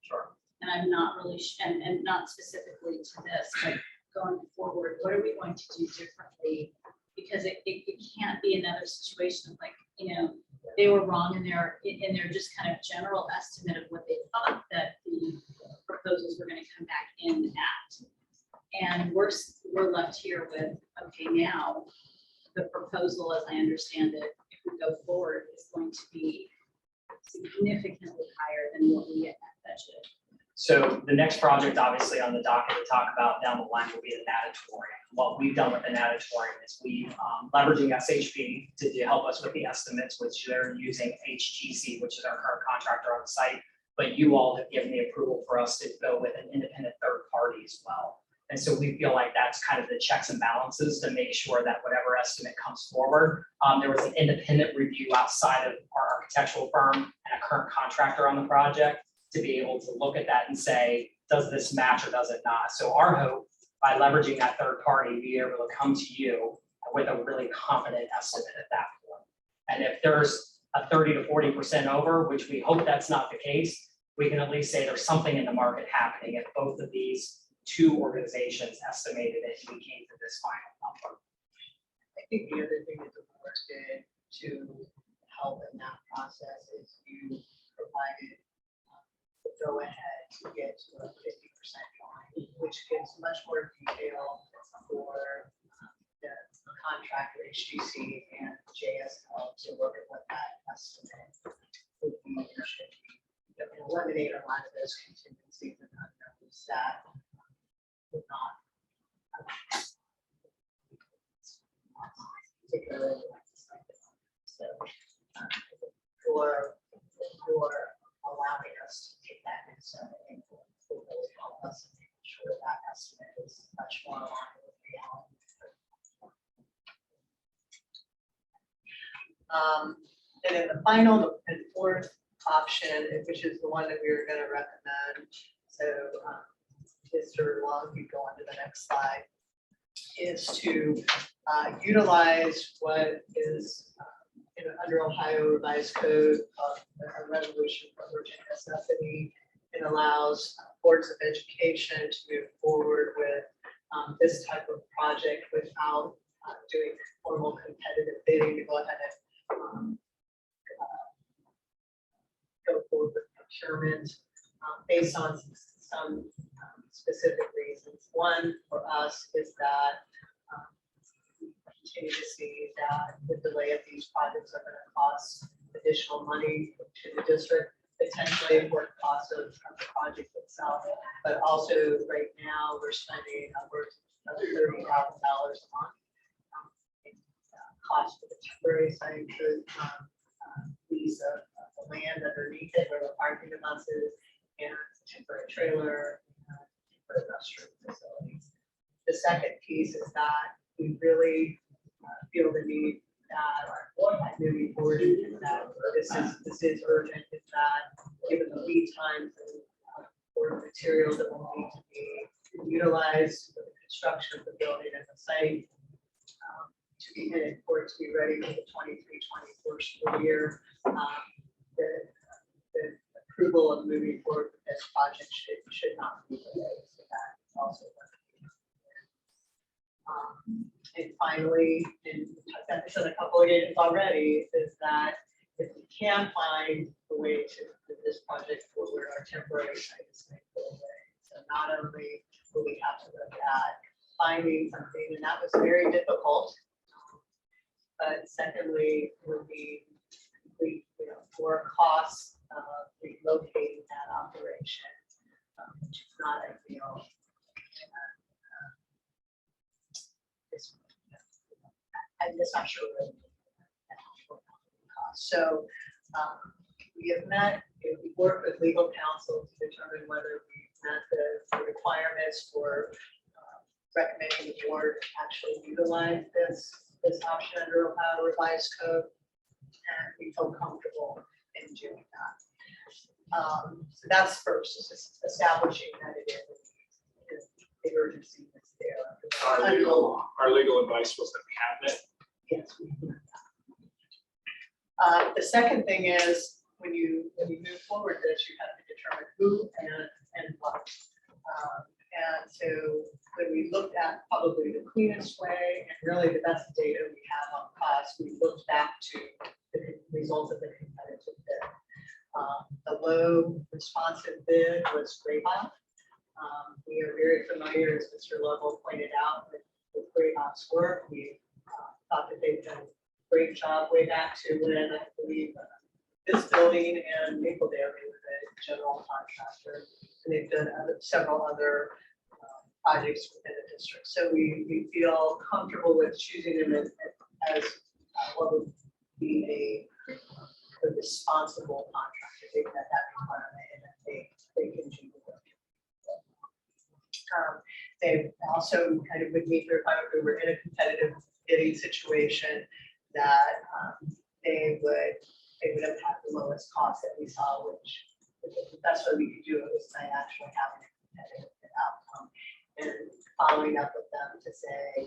Sure.
And I'm not really, and not specifically to this, but going forward, what are we going to do differently? Because it can't be another situation of like, they were wrong in their just kind of general estimate of what they thought that the proposals were going to come back in at. And we're left here with, okay, now the proposal, as I understand it, if we go forward, is going to be significantly higher than what we had budgeted.
So the next project, obviously on the docket to talk about down the line will be the natatorium. What we've done with the natatorium is we've leveraging SHP to help us with the estimates, which they're using HGC, which is our current contractor on site. But you all have given the approval for us to go with an independent third party as well. And so we feel like that's kind of the checks and balances to make sure that whatever estimate comes forward, there was an independent review outside of our architectural firm and a current contractor on the project to be able to look at that and say, does this match or does it not? So our hope, by leveraging that third party, be able to come to you with a really confident estimate at that point. And if there's a 30 to 40% over, which we hope that's not the case, we can at least say there's something in the market happening if both of these two organizations estimated it, and we came to this final number.
I think the other thing that the board did to help in that process is you provided the go ahead to get to a 50% line, which gives much more detail for the contractor HGC and JSL to look at what that estimate would be or should be. That would eliminate a lot of those contingencies and unknowns that would not particularly so for allowing us to take that next step, I think will really help us and make sure that estimate is much more aligned with reality. And then the final and fourth option, which is the one that we were going to recommend, so Mr. Long, you go on to the next slide, is to utilize what is under Ohio Revised Code, a resolution for urgent necessity. It allows boards of education to move forward with this type of project without doing formal competitive bidding to go ahead and go forward with procurement based on some specific reasons. One for us is that we continue to see that the delay of these projects are going to cost additional money to the district, potentially for the cost of the project itself, but also right now we're spending upwards of $30,000 a month in cost for the temporary site to lease of the land underneath it where the parking the buses and temporary trailer. For restroom facilities. The second piece is that we really feel the need that moving forward is that this is urgent, is that given the lead times and for materials that will need to be utilized for the construction of the building and the site to be in for it to be ready for the 23-24 school year. The approval of moving forward with this project should not be delayed. Also, and finally, and we've talked about this on a couple of occasions already, is that if we can find a way to move this project forward, our temporary site is going to go away. So not only will we have to look at finding something, and that was very difficult, but secondly, would be for costs of relocating that operation, which is not ideal. I'm just not sure. So we have met, we worked with legal counsel to determine whether we met the requirements for recommending the board actually utilize this option under Ohio Revised Code, and we feel comfortable in doing that. So that's first, is establishing that it is the urgency that's there.
Our legal advice was that we have it.
Yes, we do that. The second thing is when you move forward, that you have to determine who and what. And so when we looked at probably the cleanest way and really the best data we have on cost, we looked back to the results of the competitive bid. The low responsive bid was Graybox. We are very familiar, as Mr. Lovell pointed out, with Graybox work. We thought that they've done a great job way back to when I believe this building and Mapledale was a general contractor. and they've done several other projects within the district. So we feel comfortable with choosing them as what would be a responsible contractor. They've met that requirement and that they can do the work. They also kind of would meet the requirement. We were in a competitive bidding situation that they would have had the lowest cost that we saw, which the best way we could do it was by actually having a competitive bid outcome and following up with them to say,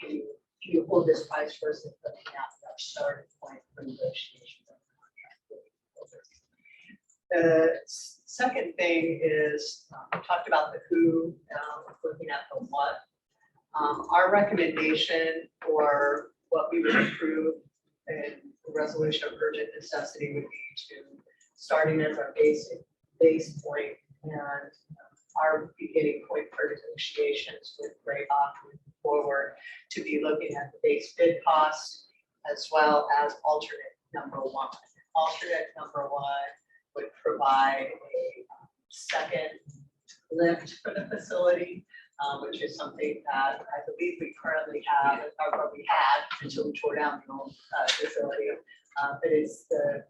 can you hold this price versus looking at our starting point for negotiations of the contract. The second thing is, we talked about the who, looking at the what. Our recommendation for what we would approve in the resolution of urgent necessity would be to starting as our base point and our beginning point for negotiations with Grayhawk moving forward to be looking at the base bid cost as well as alternate number one. Alternate number one would provide a second lift for the facility, which is something that I believe we currently have, or what we had until we tore down the old facility. But it's the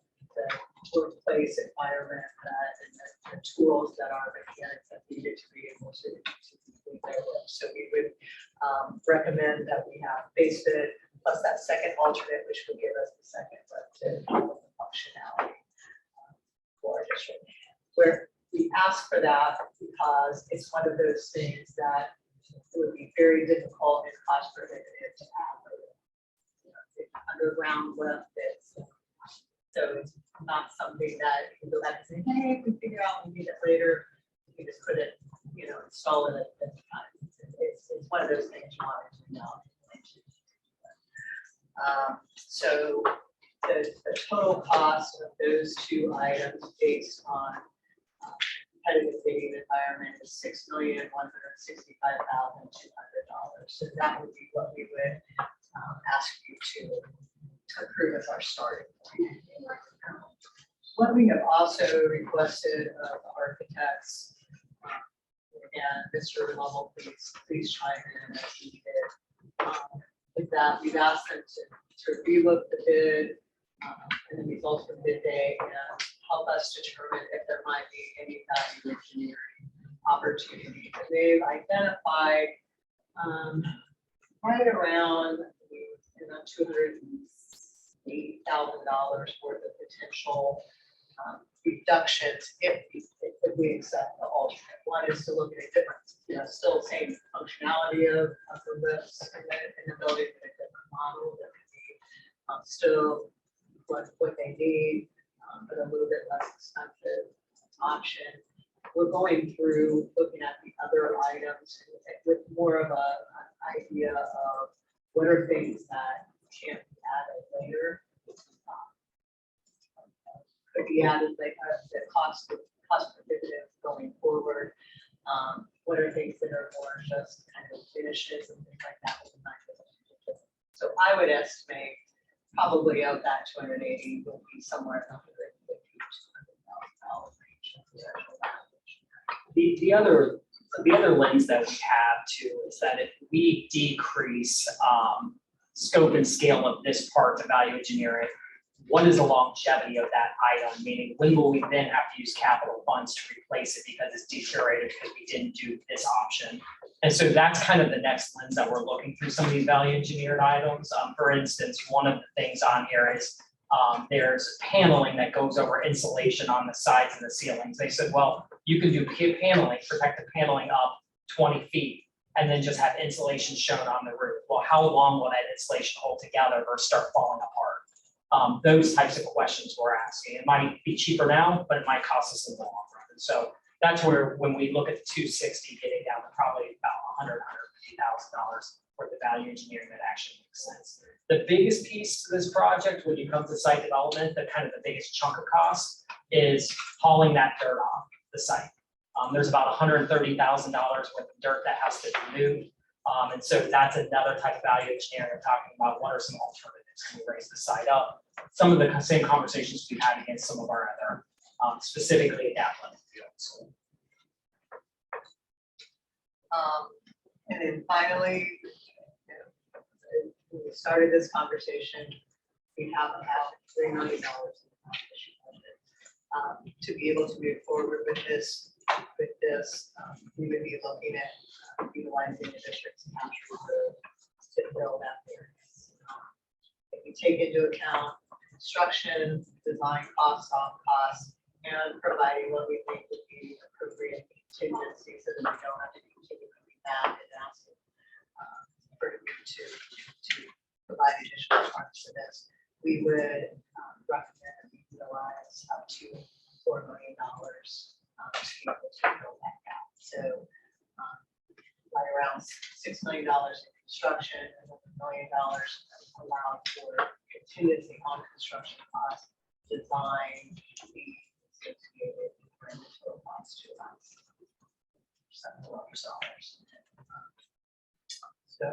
workplace environment and the tools that our mechanics have needed to be able to complete their work. So we would recommend that we have base bid plus that second alternate, which would give us the second lift to help with the functionality for our district. Where we ask for that because it's one of those things that would be very difficult and cost prohibitive to have. It's underground lift, so it's not something that you can go back and say, hey, if we figure out we need it later, we can just put it, install it at the time. It's one of those things you want to know. So the total cost of those two items based on competitive bidding environment is $6,165,200. So that would be what we would ask you to approve as our starting point. What we have also requested of the architects, again, Mr. Lovell, please chime in as needed, is that we've asked them to relook the bid and the results from bid day and help us determine if there might be any value engineering opportunities. And they've identified right around $280,000 worth of potential reductions if we accept the alternate. One is to look at a different, still same functionality of the lifts in the building, but a different model that could be still what they need, but a little bit less expensive option. We're going through looking at the other items with more of an idea of what are things that can't be added later. Could be added like the cost prohibitive going forward. What are things that are more just kind of finishes and things like that? So I would estimate probably of that 280 will be somewhere in the $150,000 range.
The other lens that we have too is that if we decrease scope and scale of this part to value engineering, what is the longevity of that item? Meaning, when will we then have to use capital funds to replace it because it's deteriorated because we didn't do this option? And so that's kind of the next lens that we're looking through some of these value engineered items. For instance, one of the things on here is there's paneling that goes over insulation on the sides and the ceilings. They said, well, you can do paneling, protective paneling up 20 feet, and then just have insulation shown on the roof. Well, how long will that insulation hold together or start falling apart? Those types of questions we're asking. It might be cheaper now, but it might cost us in the long run. And so that's where, when we look at the 260, getting down to probably about $150,000 worth of value engineering that actually makes sense. The biggest piece to this project, when you come to site development, the kind of the biggest chunk of cost is hauling that dirt off the site. There's about $130,000 worth of dirt that has to be moved. And so that's another type of value engineering. We're talking about what are some alternatives. Can we raise the site up? Some of the same conversations we've had against some of our other, specifically at that level field. So
And then finally, when we started this conversation, we have about $3 million in the competition budget. To be able to move forward with this, we would be looking at utilizing the district's cash reserve to fill that variance. If we take into account construction, design costs, soft costs, and providing what we think would be appropriate contingencies so that we don't have to continue coming back and asking for you to provide additional funds for this, we would recommend that we utilize up to $4 million to be able to fill that gap. So right around $6 million in construction and $1 million allowed for contingency on construction costs, design, the associated total costs to us. $7 million. So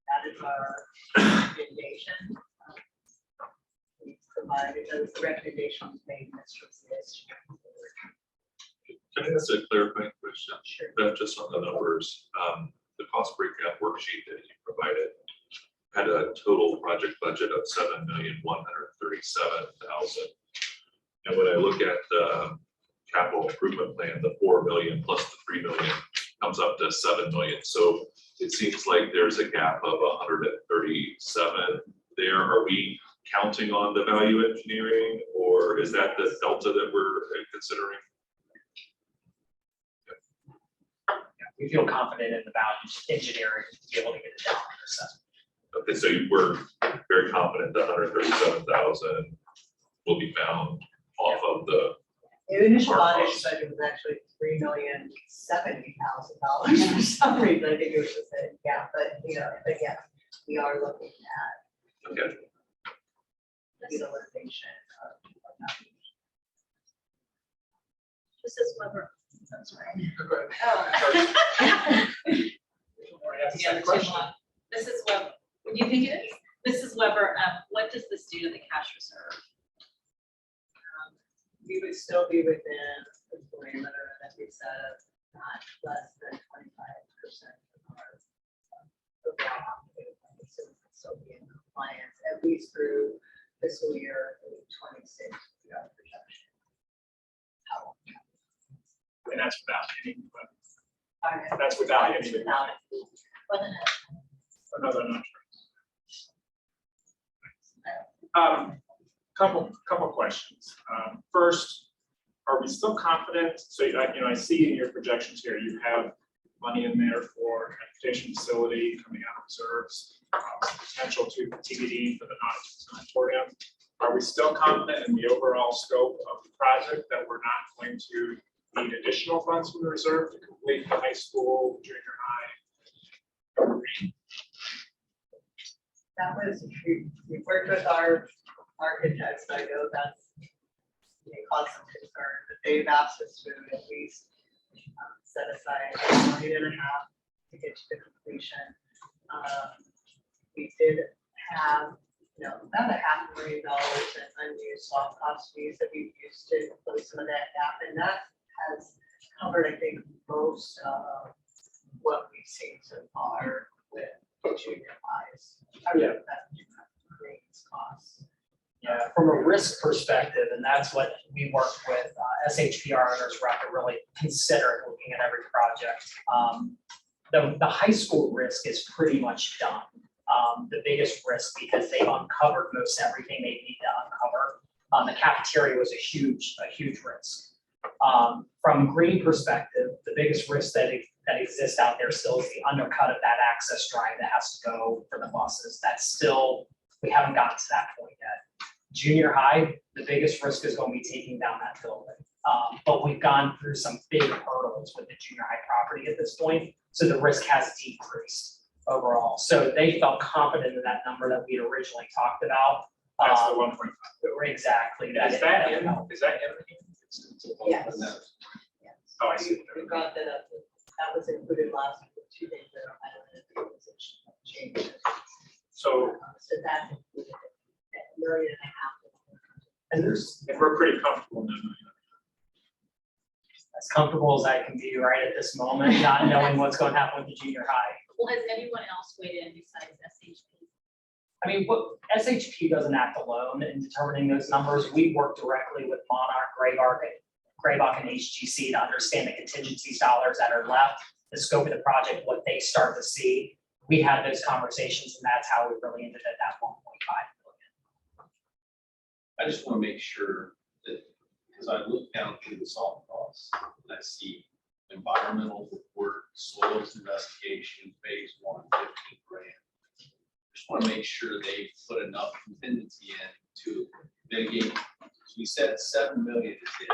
that is our recommendation. We provided those recommendations made in this list.
Can I ask a clarifying question?
Sure.
Just on the numbers, the cost breakdown worksheet that you provided had a total project budget of $7,137,000. And when I look at the capital improvement plan, the 4 million plus the 3 million comes up to 7 million. So it seems like there's a gap of 137 there. Are we counting on the value engineering, or is that the delta that we're considering?
We feel confident in the value engineering to be able to get it down to 7.
Okay, so you were very confident that 137,000 will be found off of the,
The initial bond issue budget was actually $3,070,000 for some reason. I think it was just a, yeah, but yeah, we are looking at
okay,
utilization of that.
This is Weber. That's right. Mrs. Weber, what do you think it is? Mrs. Weber, what does this do to the cash reserve?
We would still be within the parameter that we set of not less than 25% of our overall operating budget. So we would still be in compliance, at least through fiscal year 26, we are projection.
And that's without any,
Okay.
that's without any.
Without it.
Another number. Couple questions. First, are we still confident? So, I see in your projections here, you have money in there for transportation facility coming out of reserves, potential to TBD for the non-moratorium. Are we still confident in the overall scope of the project that we're not going to need additional funds from the reserve to complete the high school, junior high?
That was, we worked with our architects, I know that's caused some concern, but they've asked us to at least set aside $1.5 million to get to the completion. We did have, about $500,000 in unused soft cost fees that we've used to close some of that gap, and that has covered, I think, most of what we've seen so far with junior highs.
Yeah.
Costs.
Yeah, from a risk perspective, and that's what we work with SHPR owners rep to really consider looking at every project. The high school risk is pretty much done. The biggest risk, because they've uncovered most everything they need to uncover. The cafeteria was a huge risk. From green perspective, the biggest risk that exists out there still is the undercut of that access drive that has to go for the buses. That's still, we haven't gotten to that point yet. Junior high, the biggest risk is going to be taking down that building. But we've gone through some big hurdles with the junior high property at this point, so the risk has decreased overall. So they felt confident in that number that we had originally talked about.
That's the 1.5.
Exactly.
Is that in? Is that in?
Yes.
Oh, I see.
We brought that up. That was included last week, 2 days ago. Change.
So,
So that included $1.5 million.
And there's,
and we're pretty comfortable in that.
as comfortable as I can be right at this moment, not knowing what's going to happen with the junior high.
Well, has anyone else weighed in besides SHP?
I mean, what SHP doesn't act alone in determining those numbers. We work directly with Monarch, Graybach, and HGC to understand the contingencies dollars that are left, the scope of the project, what they start to see. We had those conversations, and that's how we really ended at that 1.5 million.
I just want to make sure that, because I look down through the salt costs, and I see environmental report, soils investigation, phase 1, 15 grand. Just want to make sure they put enough contingency in to mitigate. We said 7 million is it.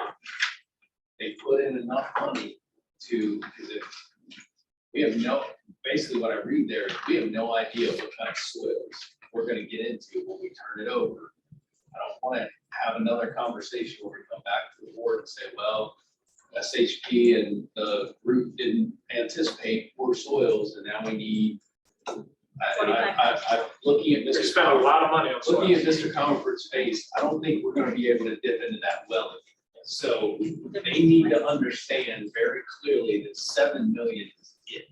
They put in enough money to, because if we have no, basically what I read there is we have no idea what kind of soils we're going to get into when we turn it over. I don't want to have another conversation where we come back to the board and say, well, SHP and the group didn't anticipate poor soils, and now we need. I'm looking at
We
Mr.
spent a lot of money on soil.
Looking at Mr. Comerford's face, I don't think we're gonna be able to dip into that well. So they need to understand very clearly that 7 million is it.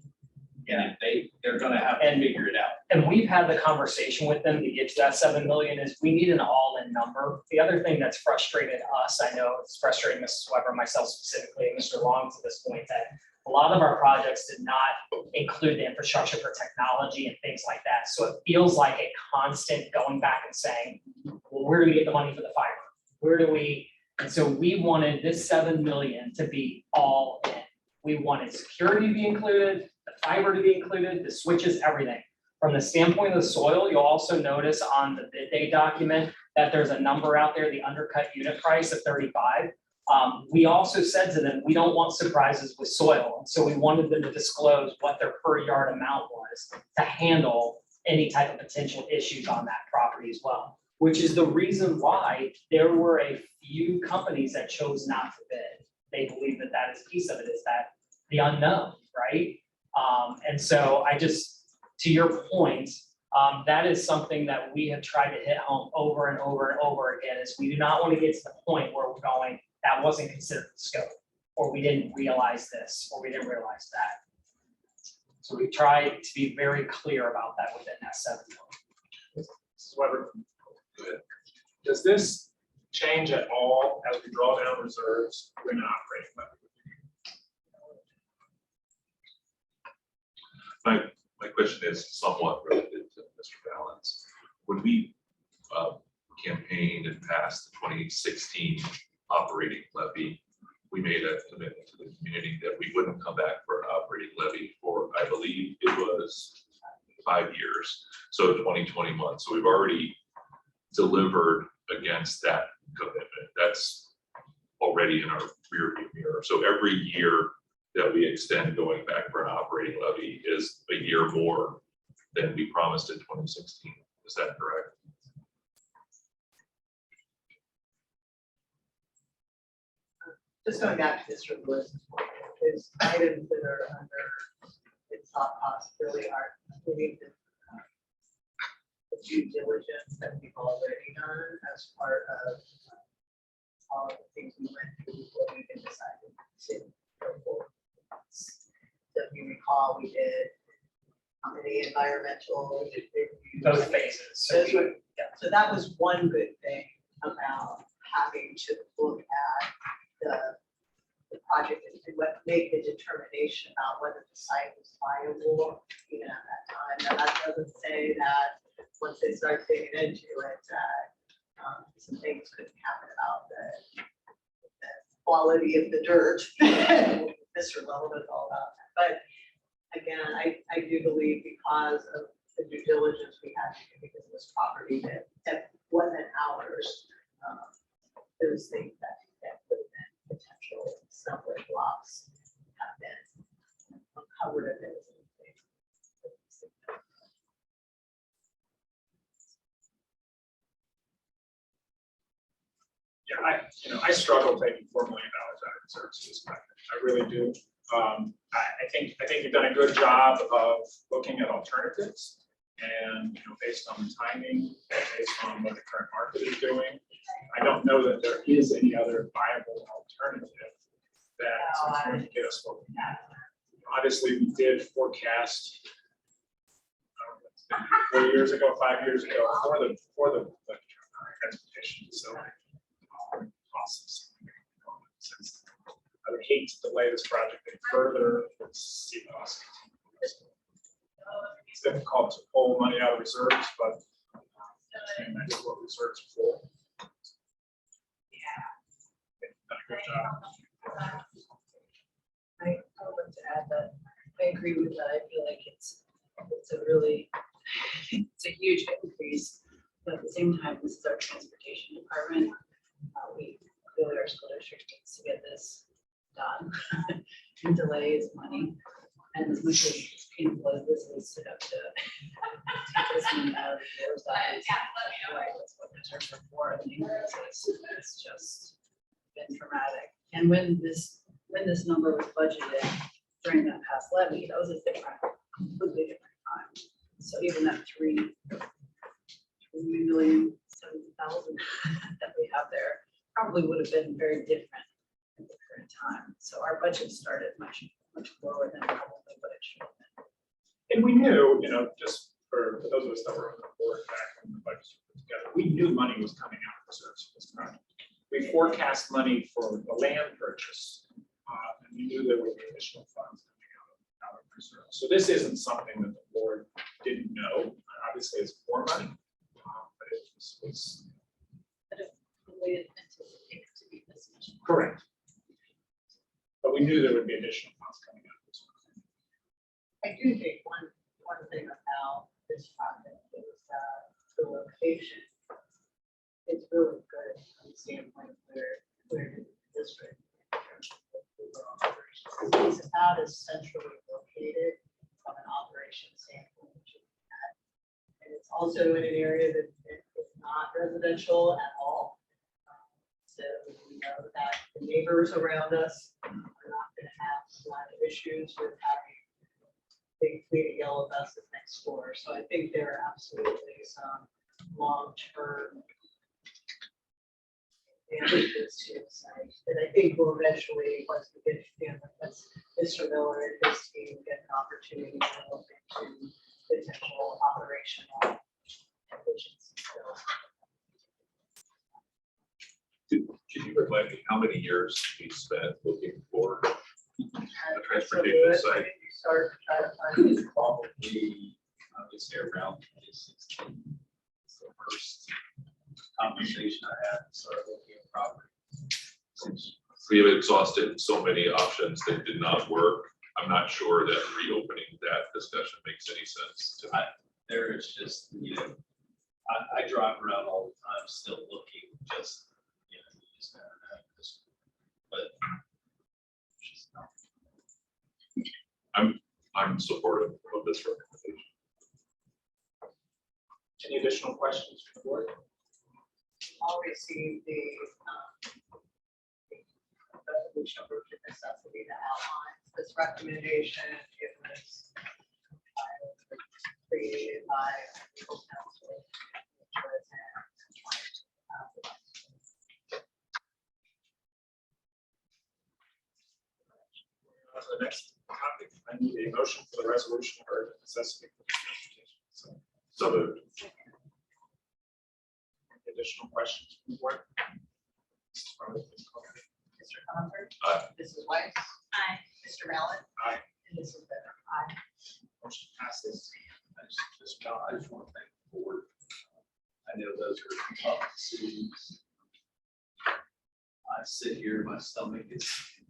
And if they're gonna have to figure it out.
And we've had the conversation with them to get to that 7 million is we need an all-in number. The other thing that's frustrated us, I know it's frustrating Mrs. Weber, myself specifically, and Mr. Long to this point, that a lot of our projects did not include the infrastructure for technology and things like that. So it feels like a constant going back and saying, well, where do we get the money for the fiber? Where do we? And so we wanted this 7 million to be all in. We wanted security to be included, the fiber to be included, the switches, everything. From the standpoint of the soil, you'll also notice on the bid day document that there's a number out there, the undercut unit price of 35. We also said to them, we don't want surprises with soil. And so we wanted them to disclose what their per yard amount was to handle any type of potential issues on that property as well, which is the reason why there were a few companies that chose not to bid. They believe that that is a piece of it, is that the unknown, right? And so I just, to your point, that is something that we have tried to hit home over and over and over again, is we do not want to get to the point where we're going, that wasn't considered the scope, or we didn't realize this, or we didn't realize that. So we tried to be very clear about that within that 7 million.
Mrs. Weber, does this change at all as we draw down reserves when operating levy?
My question is somewhat related to Mr. Balance. When we campaigned and passed the 2016 operating levy, we made a commitment to the community that we wouldn't come back for an operating levy for, I believe it was 5 years, so 2021. So we've already delivered against that commitment. That's already in our rearview mirror. So every year that we extend going back for an operating levy is a year more than we promised in 2016. Is that correct?
Just going back to Mr. Lewis, there's items that are under its top cost really are including the due diligence that we've already done as part of all of the things we went through before we even decided to go forward. So if you recall, we did how many environmental reviews?
Both phases. So
Those were, yeah, so that was one good thing about having to look at the project and make the determination about whether the site was viable even at that time. Now, that doesn't say that once they start digging into it, that some things couldn't happen about the quality of the dirt. Mr. Lowe knows all about that. But again, I do believe because of the due diligence we had to do because of this property that wasn't ours, those things that could have been potential stumbling blocks have been uncovered of those.
Yeah, I struggle taking $4 million out of reserves this time. I really do. I think you've done a good job of looking at alternatives, and based on the timing, based on what the current market is doing, I don't know that there is any other viable alternative that is going to get us what we need. Obviously, we did forecast 4 years ago, 5 years ago, for the transportation facility costs. Since I would hate to delay this project any further, see costs. It's difficult to pull money out of reserves, but that's what reserves are for. Done a good job.
I would like to add that I agree with that. I feel like it's a really, it's a huge increase. But at the same time, this is our transportation department. We feel our school district needs to get this done. And delay is money. And as much as painful as this is to have to take this money out of the doors, that's what reserves are for. And the increases, it's just been traumatic. And when this number was budgeted during that past levy, that was a completely different time. So even that 3,070,000 that we have there probably would have been very different at the current time. So our budget started much lower than probably what it should have been.
And we knew, just for those of us that were on the board back when the budgets were put together, we knew money was coming out of reserves for this project. We forecast money for the land purchase, and we knew there would be additional funds coming out of reserves. So this isn't something that the board didn't know. Obviously, it's more money, but it was
I don't really anticipate it to be this much.
correct. But we knew there would be additional funds coming out of this.
I do think one thing about this project is the location. It's really good from the standpoint where the district. It's about as centrally located from an operation standpoint. And it's also in an area that is not residential at all. So we know that the neighbors around us are not going to have a lot of issues with having big fleet of yellow buses next door. So I think there are absolutely some long-term advantages to the site that I think will eventually, once we get, once Mr. Miller and his team get an opportunity to look into potential operational efficiency.
Can you remind me how many years we spent looking for a
So
transportation
let's
site?
maybe start trying to find
Probably, I would say around 2016. It's the first conversation I had, started looking at property.
We have exhausted so many options that did not work. I'm not sure that reopening that discussion makes any sense to me.
There is just, I drive around all the time, still looking, just, you just never know. But. Just not.
I'm supportive of this recommendation.
Any additional questions from the board?
I'll receive the resolution of urgent necessity that outlines this recommendation. It was created by legal counsel.
The next topic, I need a motion for the resolution of urgent necessity for transportation.
So moved.
Additional questions from the board?
Mr. Comer?
Aye.
Mrs. Weiss?
Aye.
Mr. Mallon?
Aye.
And Mrs. Better? Aye.
Motion passes.
I just want to thank the board. I know those are tough decisions. I sit here, my stomach is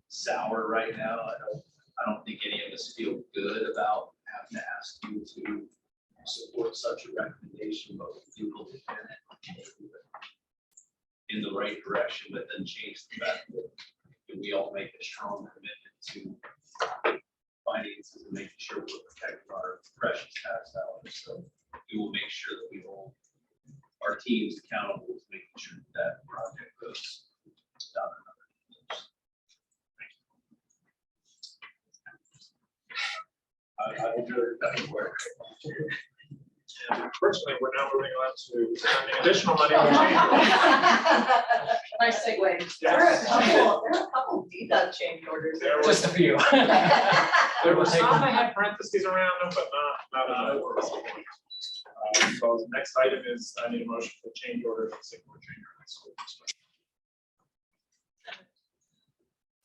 sour right now. I don't think any of us feel good about having to ask you to support such a recommendation, but we do hope it can in the right direction, but then change the fact that we all make a strong commitment to finances and making sure we're protecting our precious tax dollars. So we will make sure that we hold our teams accountable to making sure that project goes down another. I will do that work.
Unfortunately, we're now moving on to spending additional money.
Nice segue.
Yes.
There are a couple details Not change orders.
There was-
Just a few.
There were some that had parentheses around them, but not enough. So the next item is, I need a motion for change order for Sycamore Junior High School.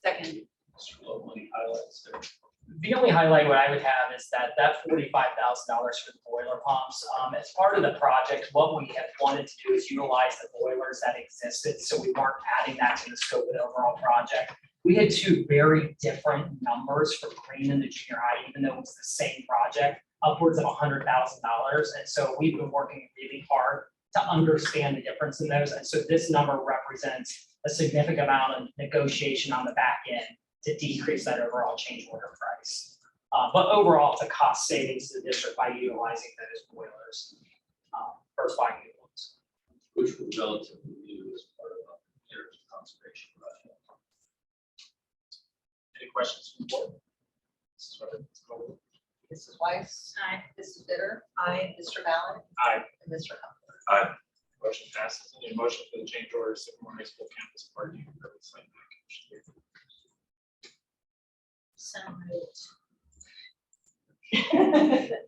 Second.
Mr. Lowe, any highlights there?
The only highlight what I would have is that $45,000 for the boiler pumps, as part of the project, what we have wanted to do is utilize the boilers that existed, so we weren't adding that to the scope of the overall project. We had two very different numbers for Green and the junior high, even though it was the same project, upwards of $100,000. And so we've been working really hard to understand the difference in those. And so this number represents a significant amount of negotiation on the back end to decrease that overall change order price. But overall, it's a cost savings to the district by utilizing those boilers versus buying new ones.
Which were relatively new as part of the energy conservation project.
Any questions from the board? Mrs. Weber, please call the roll.
Mrs. Weiss.
Aye.
Mrs. Bitter.
Aye.
Mr. Ballard.
Aye.
And Mr. Comer.
Motion passes. I need a motion for the change order of Sycamore High School campus parking and urban site package.
So moved.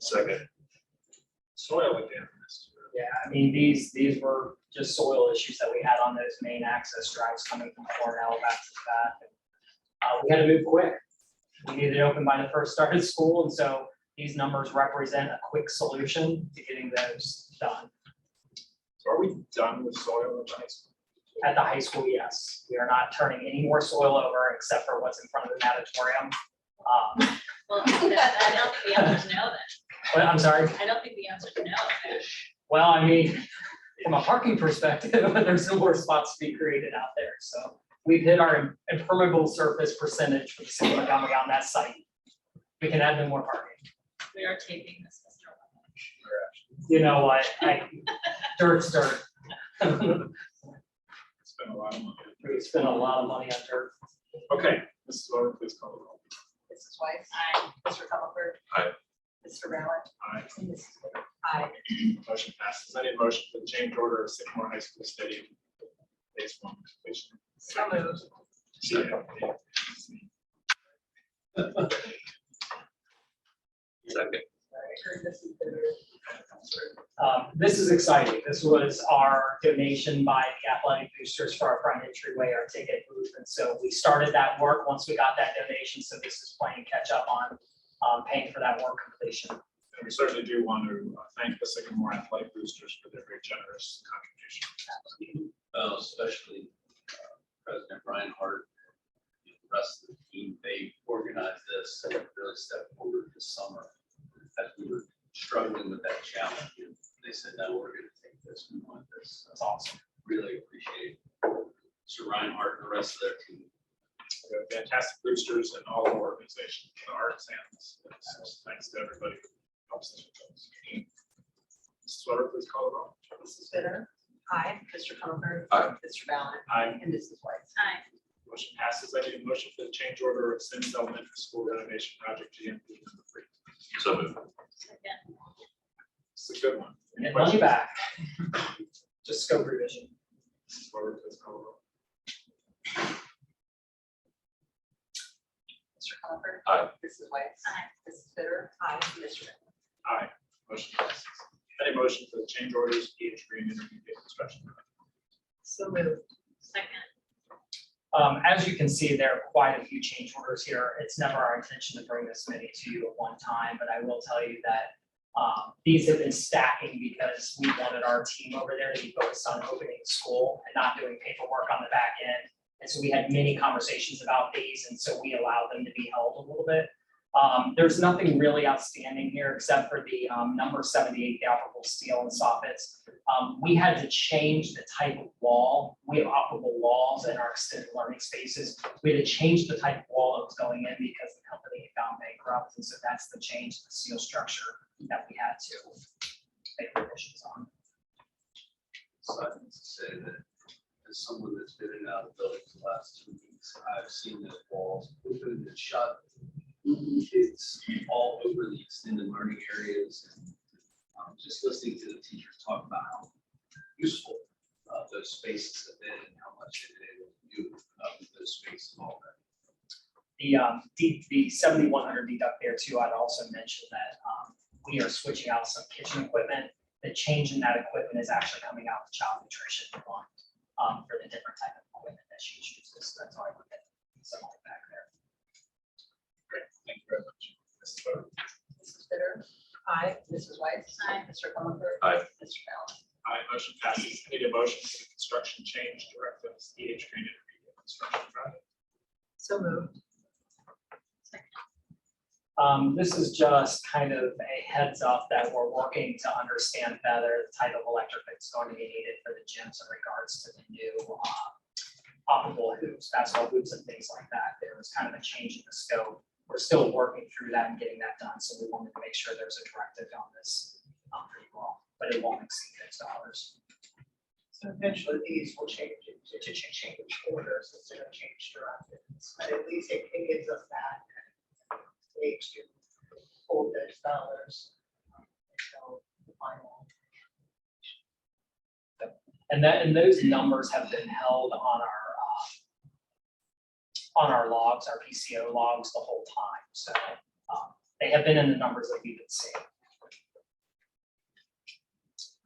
Second.
Soil again.
Yeah, I mean, these were just soil issues that we had on those main access drives coming from Cornell back to back. We had to move quick. We needed it open by the first start of school, and so these numbers represent a quick solution to getting those done.
So are we done with soil at the high school?
At the high school, yes, we are not turning any more soil over except for what's in front of the natatorium.
Well, I don't think the answer is no then.
But I'm sorry.
I don't think the answer is no.
Well, I mean, from a parking perspective, there's no more spots to be created out there. So we've hit our impermeable surface percentage for the city of Montgomery on that site. We can add no more parking.
We are taping this, Mr. Lemon.
You know what? Dirt's dirt.
It's been a lot of money.
We spent a lot of money on dirt.
Okay, Mrs. Weber, please call the roll.
Mrs. Weiss.
Aye.
Mr. Comer.
Aye.
Mr. Ballard.
Aye.
And Mrs. Bitter.
Aye.
Motion passes. I need a motion for the change order of Sycamore High School Stadium phase one completion.
So moved.
Second.
Mrs. Bitter.
This is exciting. This was our donation by the athletic boosters for our front entryway, our ticket booth. And so we started that work once we got that donation. So this is playing catch up on paying for that work completion.
And we certainly do want to thank the Sycamore athletic boosters for their very generous contribution.
Especially President Brian Hart, and the rest of the team, they organized this and really stepped forward this summer. As we were struggling with that challenge, they said, no, we're going to take this, we want this.
That's awesome.
Really appreciate Sir Reinhardt and the rest of their team.
We have fantastic boosters in all our organizations, the arts and thanks to everybody who helps us with those. Mrs. Weber, please call the roll.
Mrs. Bitter.
Aye.
Mr. Comer.
Aye.
Mr. Ballard.
Aye.
And Mrs. Weiss.
Aye.
Motion passes. I need a motion for the change order of Sims Elementary School renovation project GMP number 3.
So moved.
Second.
It's a good one. Any
Get money
questions?
back. Just scope revision.
Mrs. Weber, please call the roll.
Mr. Comer.
Aye.
Mrs. Weiss.
Aye.
Mrs. Bitter.
Aye.
And Mr. Ballard.
Aye. Motion passes. Any motion for the change orders, PH Green intermediate construction?
So moved.
Second.
As you can see, there are quite a few change orders here. It's never our intention to bring this many to you at one time, but I will tell you that these have been stacking because we wanted our team over there to be focused on opening school and not doing paperwork on the back end. And so we had many conversations about these, and so we allowed them to be held a little bit. There's nothing really outstanding here except for the number 78, the operable steel and soffits. We had to change the type of wall. We have operable walls in our extended learning spaces. We had to change the type of wall that was going in because the company had gone bankrupt. And so that's the change to the steel structure that we had to make revisions on.
So I have to say that as someone that's been in and out of the building for the last 2 weeks, I've seen those walls open and shut. Kids all over the extended learning areas, and just listening to the teachers talk about how useful those spaces have been and how much they've been able to do with those spaces already.
the 7,100 deduct there too, I'd also mention that, we are switching out some kitchen equipment. The change in that equipment is actually coming out of the child nutrition fund, for the different type of equipment that she chooses. So that's why we're getting some of it back there.
Great, thank you very much. Mrs. Foote?
Mrs. Bitter? Aye. Mrs. Weiss?
Aye.
Mr. Comer?
Aye.
Mr. Ballard?
Aye, motion passes. I need a motion for the construction change directives, EH Green Intermediate Construction Project.
So moved.
This is just kind of a heads up that we're working to understand better the type of electric that's going to be needed for the gyms in regards to the new operable hoops, basketball hoops and things like that. There was kind of a change in the scope. We're still working through that and getting that done. So we wanted to make sure there's a directive on this for you all, but it won't exceed $6.
So eventually these will change to change orders instead of change directives, but at least it gives us that way to hold those dollars until the final.
And those numbers have been held on our logs, our PCO logs the whole time. So they have been in the numbers that we've been seeing.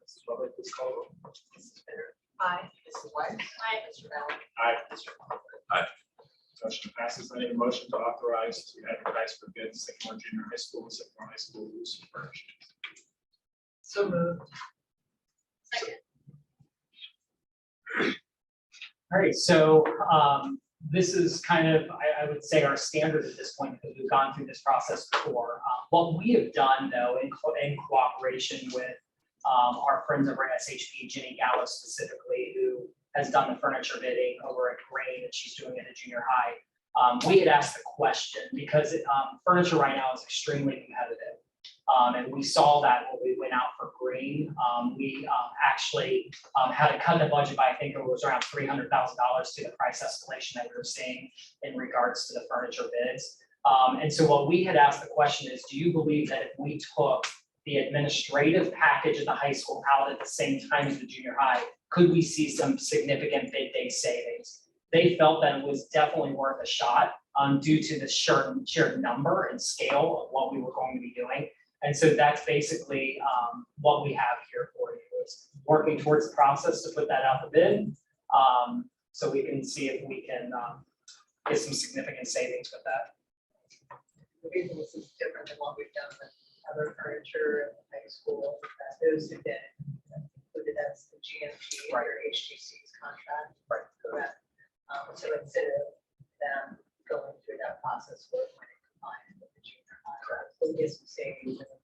Mrs. Weber, please call the roll.
Mrs. Bitter? Aye. Mrs. Weiss?
Aye.
Mr. Ballard?
Aye.
Mr. Comer?
Motion passes. I need a motion to authorize to advertise for bids, Sycamore Junior High School, and Sycamore High School roofs and furnishings.
So moved.
Second.
All right, so this is kind of, I would say, our standard at this point because we've gone through this process before. What we have done, though, in cooperation with our friends over at SHP, Jenny Gallo specifically, who has done the furniture bidding over at Grain that she's doing at the junior high. We had asked the question because furniture right now is extremely competitive. And we saw that when we went out for Grain. We actually had to cut the budget by, I think it was around $300,000 to the price escalation that we were seeing in regards to the furniture bids. And so what we had asked the question is, do you believe that if we took the administrative package of the high school out at the same time as the junior high, could we see some significant bid day savings? They felt that it was definitely worth a shot due to the sheer number and scale of what we were going to be doing. And so that's basically what we have here for you, is working towards the process to put that out the bid. So we can see if we can get some significant savings with that.
The reason this is different than what we've done with other furniture in the high school, those have been included as the GMP or HGC's contract. Right. Correct. So instead of them going through that process, we're going to combine it with the junior high. So we get some savings in the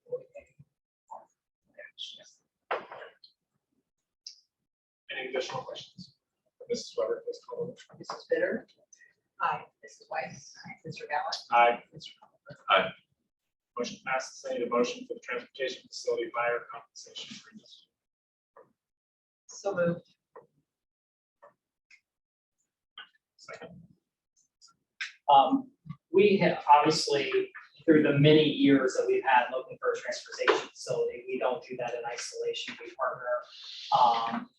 Any additional questions? Mrs. Weber, please call the roll.
Mrs. Bitter? Aye. Mrs. Weiss? Mr. Gallant?
Aye.
Mr. Comer?
Motion passes. I need a motion for the transportation facility buyer compensation agreement.
So moved.
Second.
We have obviously, through the many years that we've had looking for a transportation facility, we don't do that in isolation, we partner.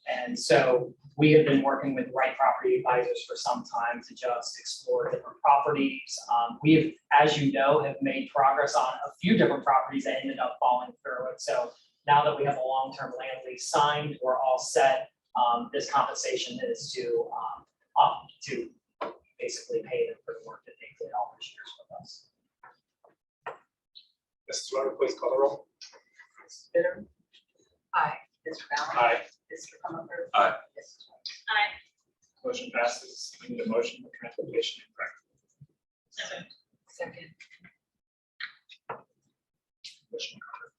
And so we have been working with Right Property Advisors for some time to just explore different properties. We have, as you know, have made progress on a few different properties that ended up falling through it. So now that we have a long-term land lease signed, we're all set. This compensation is to basically pay them for the work that they did all these years with us.
Mrs. Weber, please call the roll.
Mrs. Bitter? Aye. Mr. Gallant?
Aye.
Mr. Comer?
Aye.
Mrs. Weiss?
Aye.
Motion passes. I need a motion for transportation and practice.
Second.
Commissioner Carter.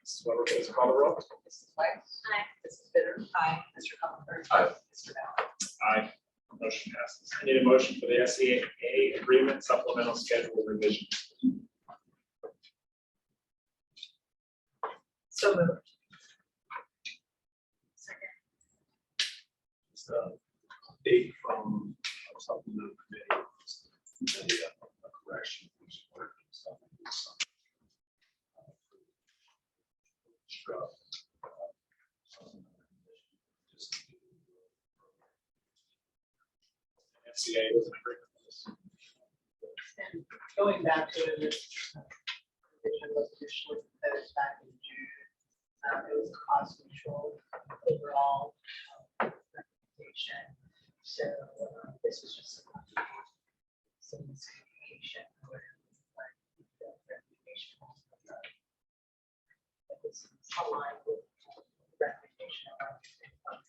Mrs. Weber, please call the roll.
Mrs. Weiss?
Aye.
Mrs. Bitter? Aye. Mr. Comer?
Aye.
Mr. Gallant?
Aye. Motion passes. I need a motion for the SEA agreement supplemental schedule revision.
So moved.
It's a date from something that the committee, a correction.
FCA was an agreement with this.
And going back to this, vision was initially proposed back in June. It was cost neutral overall recommendation. So this is just some miscommunication. Where, like, the recommendation was, this is aligned with the recommendation of the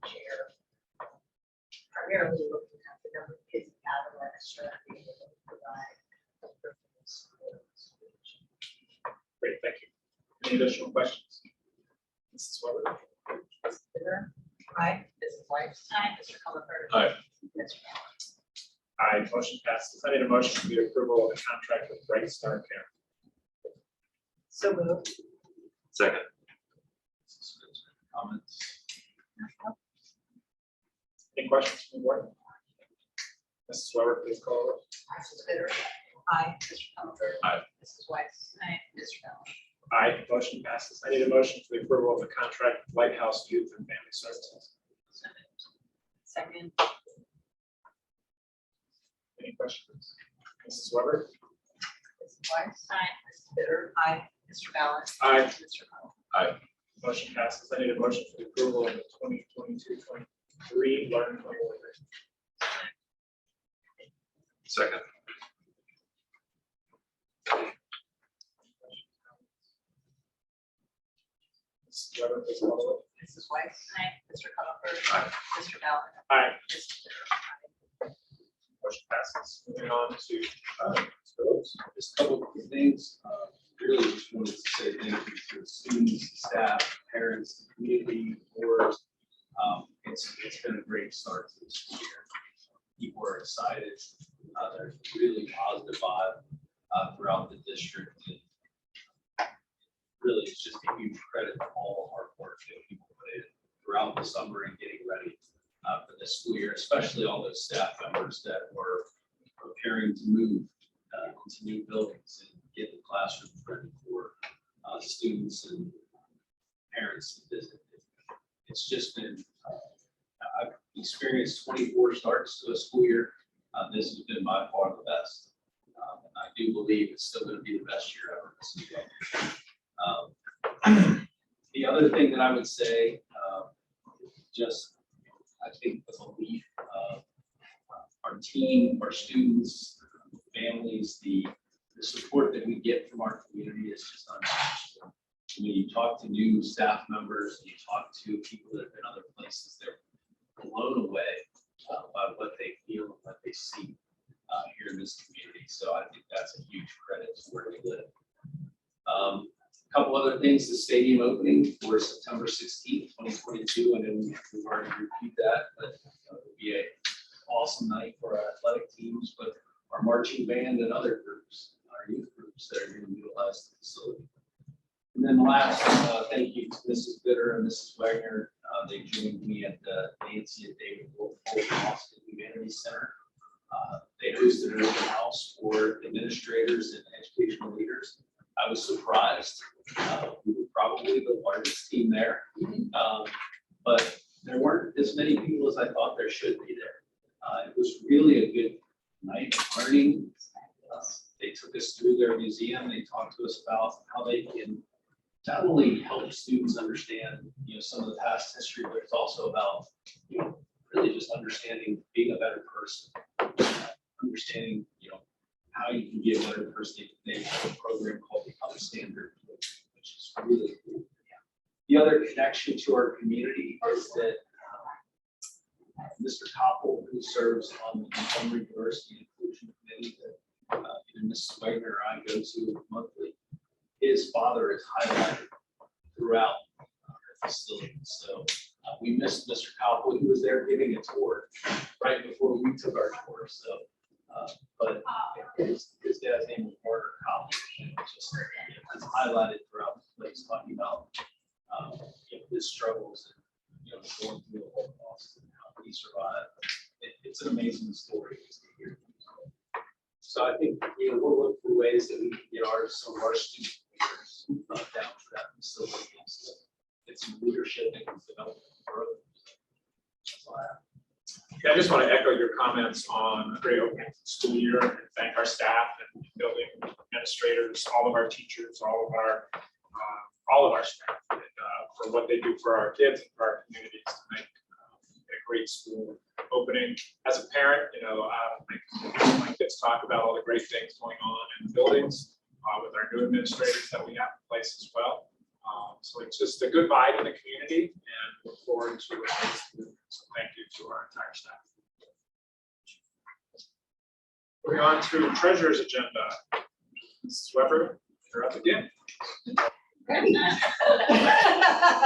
chair. Primarily looking at the number of kids we have in extra and being able to provide appropriate support.
Great, thank you. Any additional questions? Mrs. Weber?
Mrs. Bitter? Aye. Mrs. Weiss?
Aye.
Mr. Comer?
Aye.
Mr. Allen?
Aye, motion passes. I need a motion for the approval of the contract with Bright Star Care.
So moved.
Second.
Comments?
Any questions from the board? Mrs. Weber, please call the roll.
Mrs. Bitter? Aye. Mr. Comer?
Aye.
Mrs. Weiss?
Aye.
Mr. Allen?
Aye, motion passes. I need a motion for the approval of the contract with Lighthouse Youth and Family Services.
Second.
Any questions? Mrs. Weber?
Mrs. Weiss?
Aye.
Mrs. Bitter? Aye. Mr. Balance?
Aye.
Mr. Comer?
Motion passes. I need a motion for the approval of the 2022-23 Learn 21.
Second.
Mrs. Weber, please call the roll.
Mrs. Weiss?
Aye.
Mr. Comer?
Aye.
Mr. Balance?
Aye,
Mrs. Bitter?
motion passes. Moving on to votes.
Just a couple of things. Really just wanted to say thank you to the students, staff, parents, community, board. It's been a great start to the school year. People are excited. There's really positive vibe throughout the district. And really, it's just a huge credit to all the hard work that people put in throughout the summer and getting ready for this school year, especially all those staff members that were preparing to move into new buildings and get the classrooms ready for students and parents to visit. It's just been, I've experienced 24 starts to a school year. This has been by far the best. And I do believe it's still going to be the best year ever. The other thing that I would say, just I think the belief of our team, our students, families, the support that we get from our community is just unmatched. When you talk to new staff members, you talk to people that have been other places, they're blown away by what they feel and what they see here in this community. So I think that's a huge credit to where we live. A couple other things, the stadium opening for September 16th, 2022, and then we've already repeated that, but it'll be an awesome night for our athletic teams, but our marching band and other groups, our youth groups that are going to utilize the facility. And then last, thank you to Mrs. Bitter and Mrs. Wagner. They joined me at the Nancy and David Wolf Austin Humanities Center. They hosted an open house for administrators and educational leaders. I was surprised. We were probably the largest team there, but there weren't as many people as I thought there should be there. It was really a good night of learning. They took us through their museum. They talked to us about how they can not only help students understand, some of the past history, but it's also about, really just understanding being a better person, understanding, how you can be a better person. They have a program called Become a Standard, which is really cool. The other connection to our community is that Mr. Koppel, who serves on the Montgomery Diversity Inclusion Committee that even Mrs. Wagner and I go to monthly, his father is highlighted throughout our facility. So we missed Mr. Koppel, who was there giving a tour right before we took our tour. So, but his dad's name was Margaret Koppel. Just it's highlighted throughout the place, talking about his struggles and going through the Holocaust and how he survived. It's an amazing story to hear. So I think we'll look for ways that we can get some of our student leaders down for that facility. So get some leadership and development growth. That's all I have.
Yeah, I just want to echo your comments on a great opening to the school year and thank our staff and building administrators, all of our teachers, all of our staff for what they do for our kids and for our communities to make a great school opening. As a parent, my kids talk about all the great things going on in the buildings with our new administrators that we have in place as well. So it's just a good vibe in the community and look forward to it. So thank you to our entire staff. Moving on to treasurer's agenda. Mrs. Weber, you're up again.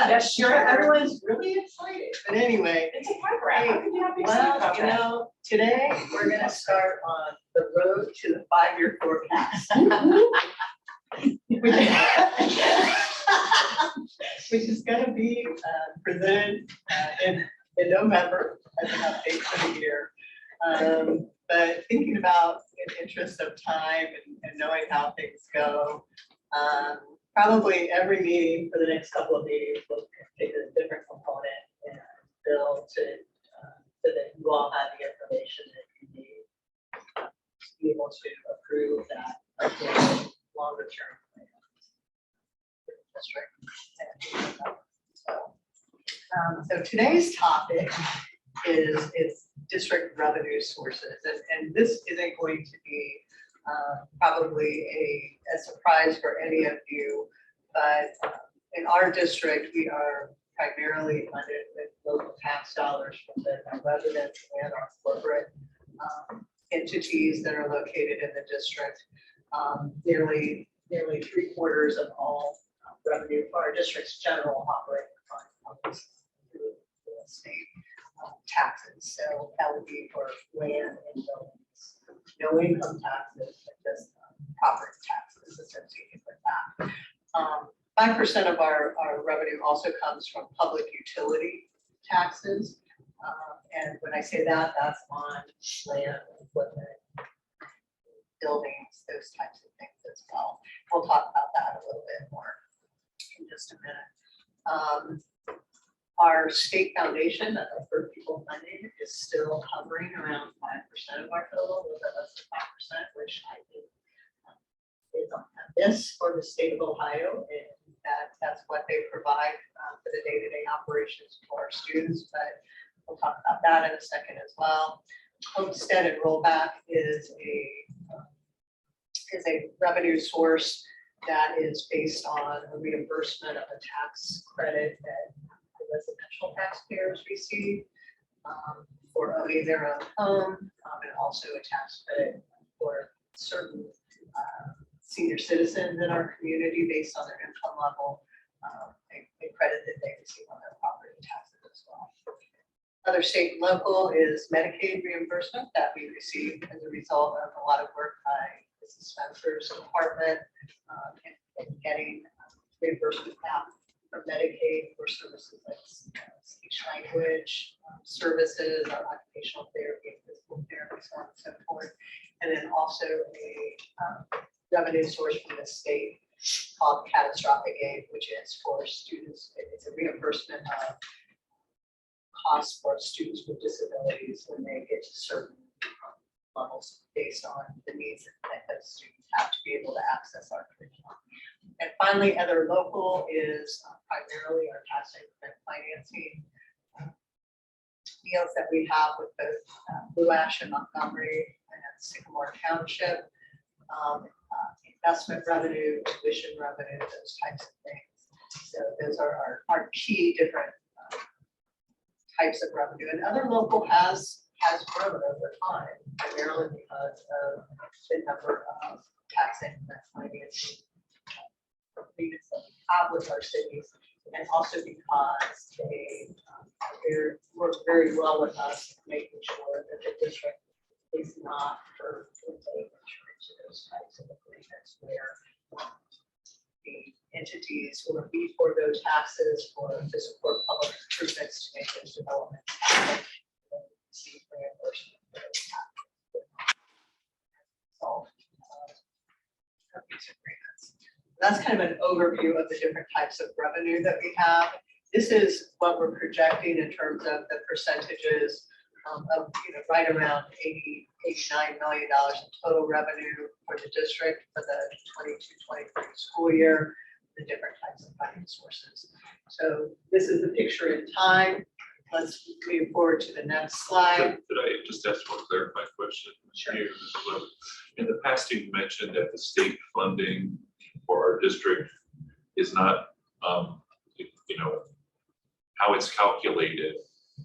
Yes, sure. Everyone's really excited, but anyway.
It's a program. How can you not be excited
Well,
about that?
today we're gonna start on the road to the 5-year forecast. Which is gonna be presented in November as an update for the year. But thinking about in interest of time and knowing how things go, probably every meeting for the next couple of meetings will take a different component and build to so that you all have the information that you need to be able to approve that updated longer term plan. So today's topic is district revenue sources, and this isn't going to be probably a surprise for any of you, but in our district, we are primarily funded with local tax dollars from our residents and our corporate entities that are located in the district. Nearly 3/4 of all revenue for our district's general operating fund comes through the state taxes. So that would be for land and buildings. No income taxes, but just property taxes associated with that. 5% of our revenue also comes from public utility taxes. And when I say that, that's on land, equipment, buildings, those types of things as well. We'll talk about that a little bit more in just a minute. Our state foundation that our people funding is still hovering around 5% of our total, a little bit less than 5%, which I think is on this for the state of Ohio, and that's what they provide for the day-to-day operations for our students. But we'll talk about that in a second as well. Homestead and rollback is a revenue source that is based on a reimbursement of a tax credit that residential taxpayers receive for owning their own home, and also a tax credit for certain senior citizens in our community based on their income level, a credit that they receive on their property taxes as well. Other state and local is Medicaid reimbursement that we receive as a result of a lot of work by Mrs. Spencer's department in getting reimbursement out from Medicaid for services like speech language services, our occupational therapy, physical therapy, so on and so forth. And then also a revenue source from the state called catastrophic aid, which is for students. It's a reimbursement of costs for students with disabilities when they get to certain levels based on the needs that those students have to be able to access our curriculum. And finally, other local is primarily our tax increment financing deals that we have with both Blue Ash and Montgomery and Sycamore Township, investment revenue, tuition revenue, those types of things. So those are our key different types of revenue. And other local has grown over time, primarily because of the number of tax increment financing agreements that we have with our cities, and also because they work very well with us, making sure that the district is not for those types of agreements where the entities will be for those taxes or to support public improvements to make those developments happen. See reimbursement for those taxes. So, these agreements. That's kind of an overview of the different types of revenue that we have. This is what we're projecting in terms of the percentages of, right around $89 million in total revenue for the district for the 22-23 school year, the different types of funding sources. So this is the picture in time. Let's move forward to the next slide.
Could I just ask one clarifying question?
Sure.
Here, in the past, you mentioned that the state funding for our district is not, how it's calculated,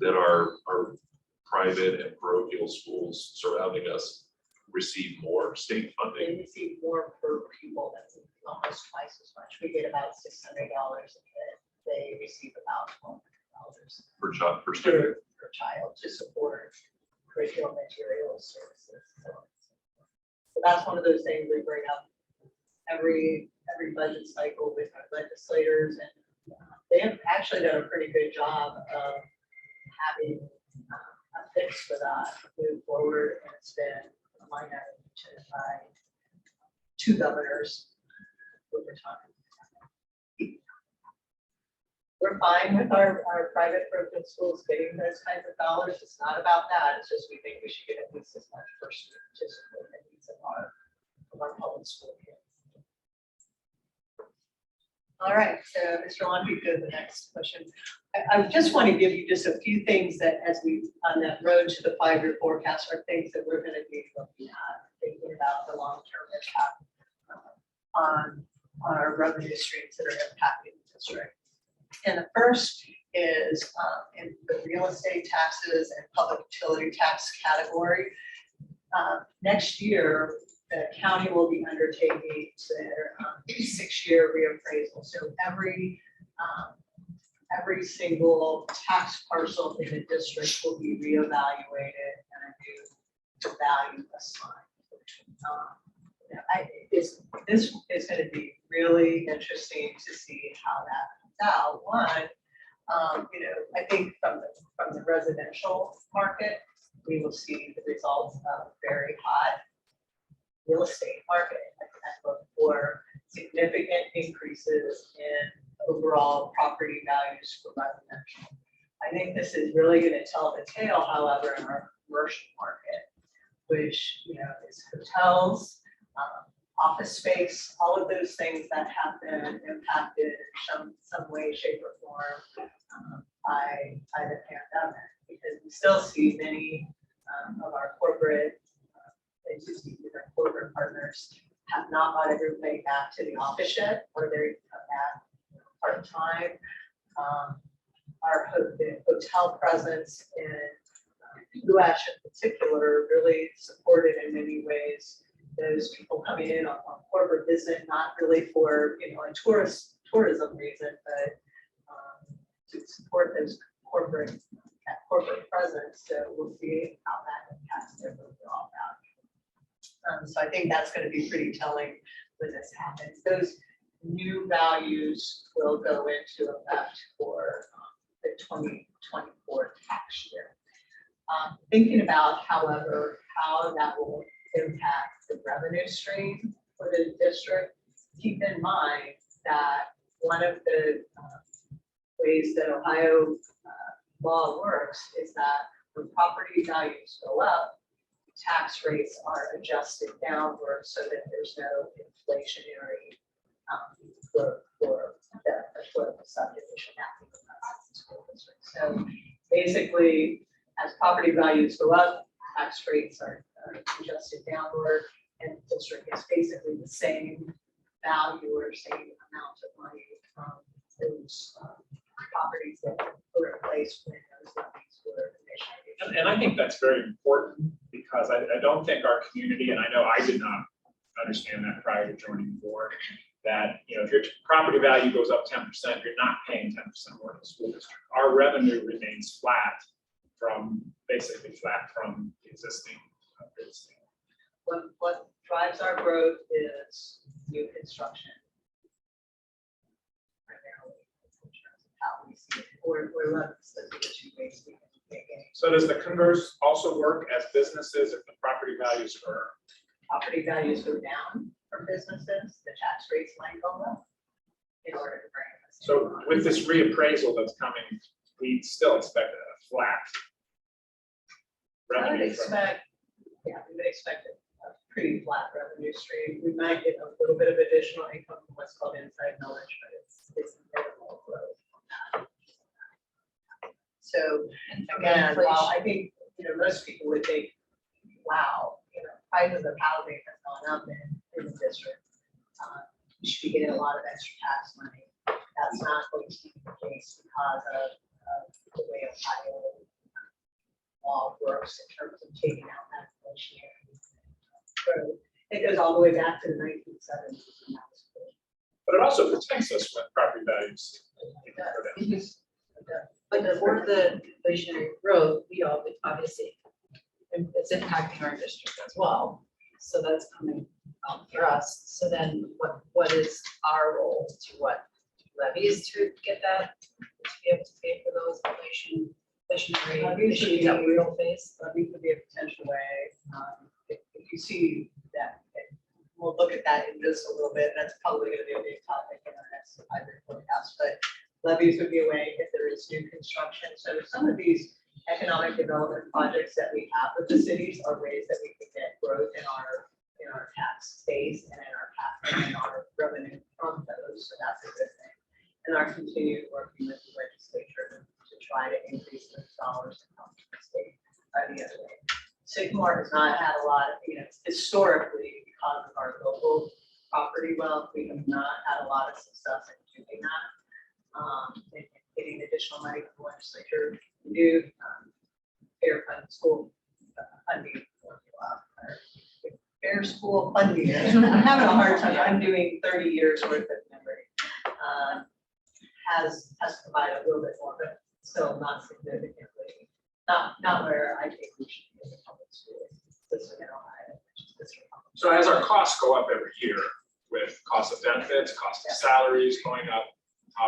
that our private and parochial schools surrounding us receive more state funding.
They receive more per pupil, that's almost twice as much. We get about $600 a kid. They receive about $1,200
Per child, per student.
per child to support curriculum materials, services. So that's one of those things we bring up every budget cycle with our legislators, and they have actually done a pretty good job of having a fix for that move forward, and it's been a line item by 2 governors over time. We're fine with our private parochial schools getting those kinds of dollars. It's not about that. It's just we think we should get at least as much per student to support the needs of our public school kids. All right, so Mr. Lumpy, go to the next question. I just want to give you just a few things that as we on that road to the 5-year forecast are things that we're going to be looking at, thinking about the long-term impact on our revenue streams that are impacting the district. And the first is in the real estate taxes and public utility tax category. Next year, the county will be undertaking their 6-year reappraisal. So every single tax parcel in the district will be reevaluated and a new value assigned. This is going to be really interesting to see how that comes out. One, I think from the residential market, we will see the results of very hot real estate market and look for significant increases in overall property values for residential. I think this is really going to tell the tale, however, in our commercial market, which is hotels, office space, all of those things that have been impacted in some way, shape, or form by the pandemic, because we still see many of our corporate entities, our corporate partners have not brought everybody back to the office yet, or they're back part-time. The hotel presence in U.S. in particular really supported in many ways those people coming in on corporate visit, not really for a tourism reason, but to support those corporate presence. So we'll see how that impacts their overall value. So I think that's going to be pretty telling when this happens. Those new values will go into effect for the 2024 tax year. Thinking about, however, how that will impact the revenue stream for the district, keep in mind that one of the ways that Ohio law works is that when property values go up, tax rates are adjusted downward so that there's no inflationary for the subdivision happening in the school district. So basically, as property values go up, tax rates are adjusted downward, and the district is basically the same value or same amount of money from those properties that were in place when those levies were initiated.
And I think that's very important, because I don't think our community, and I know I did not understand that prior to joining the board, that if your property value goes up 10%, you're not paying 10% more to the school district. Our revenue remains basically flat from the existing real estate.
What drives our growth is new construction. Primarily, in terms of how we see it, or let's look at the 2 ways we can make it.
So does the converse also work as businesses if the property values are?
Property values go down for businesses, the tax rates might go up in order to bring us.
So with this reappraisal that's coming, we still expect a flat
I would
revenue from.
expect, yeah, we would expect a pretty flat revenue stream. We might get a little bit of additional income from what's called inside knowledge, but it's minimal growth. So again, while I think, most people would think, wow, prices of housing has gone up in the district. You should be getting a lot of extra tax money. That's not going to be the case because of the way Ohio law works in terms of taking out that inflationary growth. It goes all the way back to the 1970s.
But it also protects us when property values. go down.
But for the inflationary growth, we all obviously, it's impacting our district as well. So that's coming for us. So then what is our role to what levies to get that, to be able to pay for those inflationary issues that we will face?
Levy could be a potential way. If you see that, we'll look at that in just a little bit. That's probably going to be a big topic in our next hybrid forecast. But levies would be a way if there is new construction. So some of these economic development projects that we have with the cities are ways that we can get growth in our tax base and in our revenue from those. So that's a good thing. And our continued working with the legislature to try to increase those dollars and help the state by the other way. Sycamore has not had a lot of, historically, because of our local property wealth, we have not had a lot of success in doing that. And getting additional money from the legislature to do fair fund school funding. Fair school funding. I'm having a hard time. I'm doing 30 years worth of memory. Has provided a little bit more, but still not significantly. Not where I think we should be in the public school system in Ohio.
So as our costs go up every year with cost of benefits, cost of salaries going up.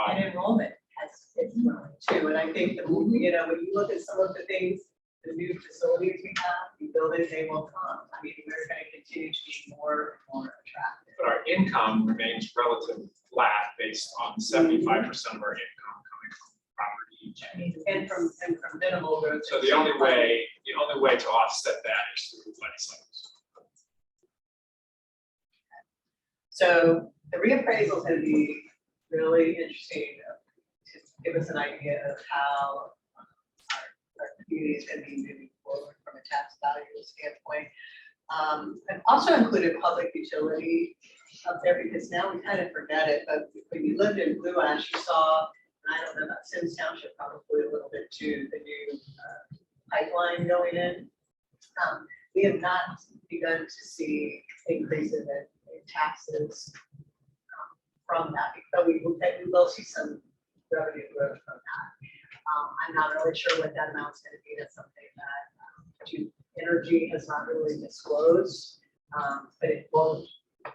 And enrollment it's growing too. And I think that, when you look at some of the things, the new facilities we have, the buildings, they will come. I mean, we're going to continue to be more and more attractive.
But our income remains relatively flat based on 75% of our income coming from property.
And from minimal growth.
So the only way to offset that is through legislation.
So the reappraisal is going to be really interesting to give us an idea of how our community is going to be moving forward from a tax value standpoint. I've also included public utility up there because now we kind of forget it, but when you lived in Blue Ash, you saw, and I don't know about Sims Township, probably a little bit too, the new pipeline going in. We have not begun to see increases in taxes from that, but we will see some revenue growth from that. I'm not really sure what that amount's going to be. That's something that Duke Energy has not really disclosed, but it won't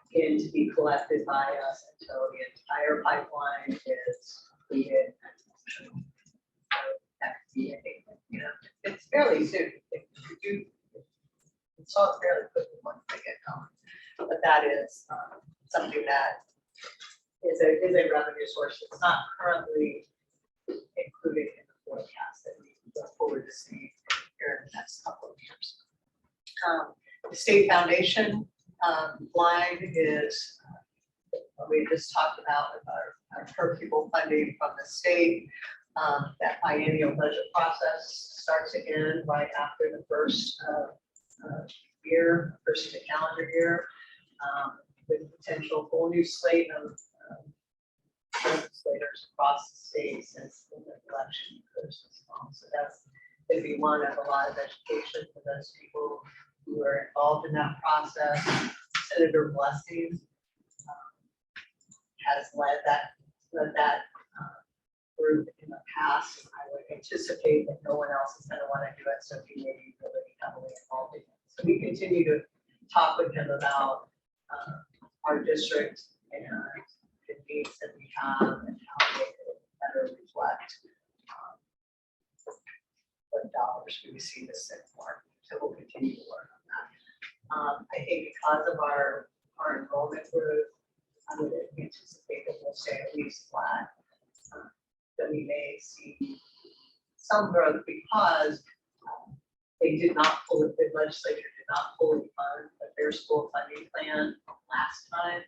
begin to be collected by us until the entire pipeline is completed. So that could be, I think, it's fairly soon. It's all fairly quickly once they get going. But that is something that is a revenue source. It's not currently included in the forecast that we look forward to seeing here in the next couple of years. The state foundation line is, we just talked about with our per pupil funding from the state. That biennial budget process starts again right after the first year, first of the calendar year, with potential full new slate of legislators across the state since the election occurs this fall. So that's going to be one of a lot of education for those people who are involved in that process. Senator Blessing has led that group in the past. I would anticipate that no one else is going to want to do it, so he may be really heavily involved in it. So we continue to talk with him about our district and the needs that we have and how they could better reflect what dollars we receive as Sycamore. So we'll continue to work on that. I think because of our enrollment growth, I would anticipate that we'll stay at least flat. That we may see some growth because They did not fully, the legislature did not fully fund the fair school funding plan last time.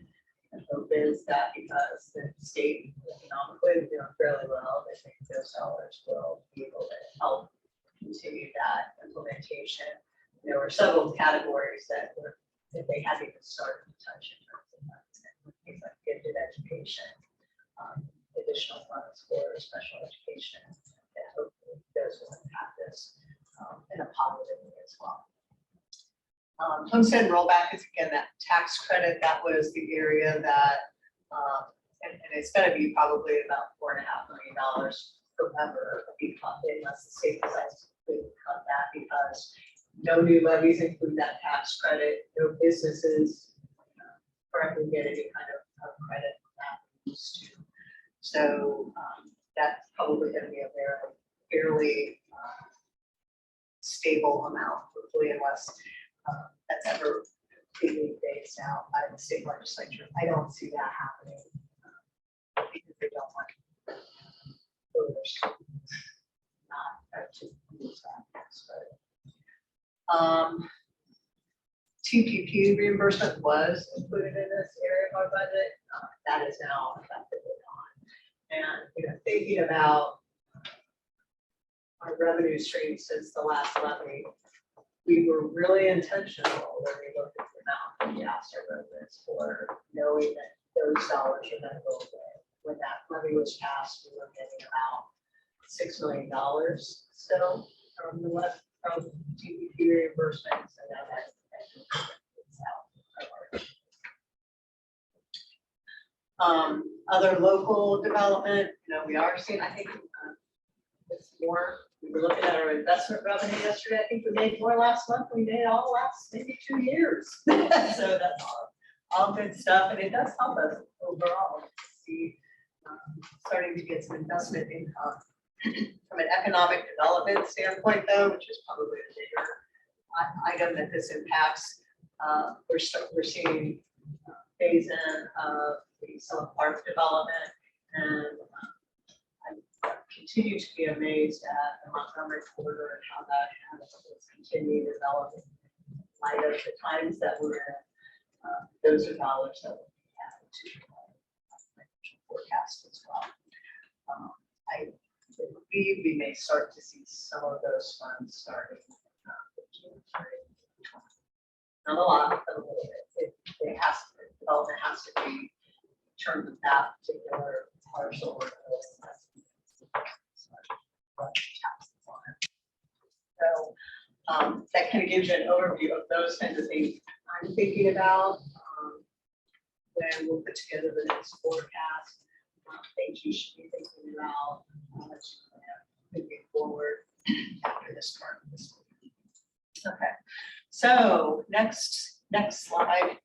The hope is that because the state economically is doing fairly well, they think those dollars will be able to help continue that implementation. There were several categories that they hadn't even started to touch in terms of funds, things like gifted education, additional funds for special education, and hopefully those will impact this in a positive way as well. Homestead rollback is again that tax credit. That was the area that, and it's going to be probably about $4.5 million per member unless the state decides to cut that, because no new levies include that tax credit. No businesses currently get any kind of credit that we used to. So that's probably going to be a fairly stable amount, hopefully, unless that's ever completely phased out by the state legislature. I don't see that happening because they don't want voters not to use that tax credit. TPP reimbursement was included in this area of our budget. That is now effectively gone. And thinking about our revenue stream since the last levy, we were really intentional when we looked at the amount we asked our residents for, knowing that those dollars are going to go away. When that levy was passed, we were getting about $6 million still from the left from TPP reimbursements, and now that's out. Other local development, we are seeing, I think it's more. We were looking at our investment revenue yesterday. I think we made more last month. We made all last maybe 2 years. So that's all good stuff, and it does help us overall to see starting to get some investment income. From an economic development standpoint, though, which is probably a bigger item that this impacts, we're seeing phase in of the Summer Park development, and I continue to be amazed at the Montgomery corridor and how that has continued developing. In light of the times that we're in, those are dollars that will be added to financial forecast as well. I believe we may start to see some of those funds starting. Not a lot, but a little bit. Development has to be in terms of that particular parcel or so that kind of gives you an overview of those kinds of things I'm thinking about when we'll put together the next forecast. Things you should be thinking about moving forward after this part of this week. Okay, so next slide.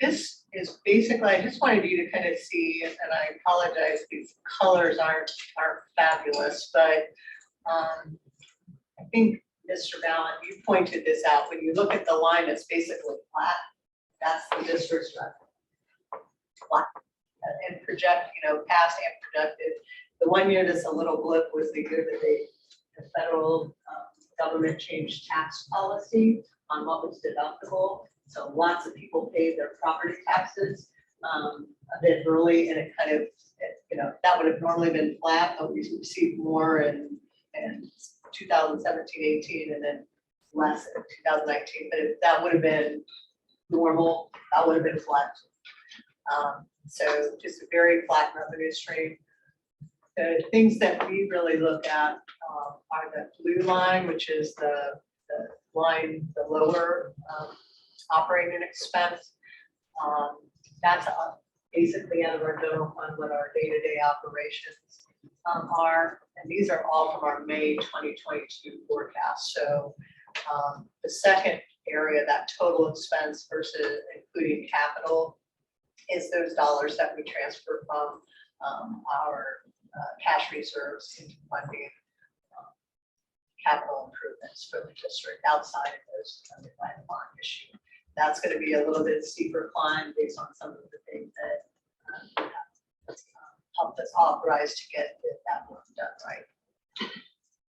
This is basically, I just wanted you to kind of see, and I apologize, these colors aren't fabulous, but I think Mr. Ballin, you pointed this out. When you look at the line that's basically flat, that's the district's revenue. Flat. And project, past and projected. The 1 year that's a little blip was the year that the federal government changed tax policy on what was deductible. So lots of people paid their property taxes a bit early, and it kind of, that would have normally been flat, but we received more in 2017, 18, and then less in 2019. But if that would have been normal, that would have been flat. So just a very flat revenue stream. The things that we really look at are the blue line, which is the line, the lower operating expense. That's basically out of our general fund what our day-to-day operations are. And these are all from our May 2022 forecast. So the second area, that total expense versus including capital, is those dollars that we transfer from our cash reserves into funding capital improvements for the district outside of those funded by the bond issue. That's going to be a little bit steeper climb based on some of the things that helped us authorize to get that work done right.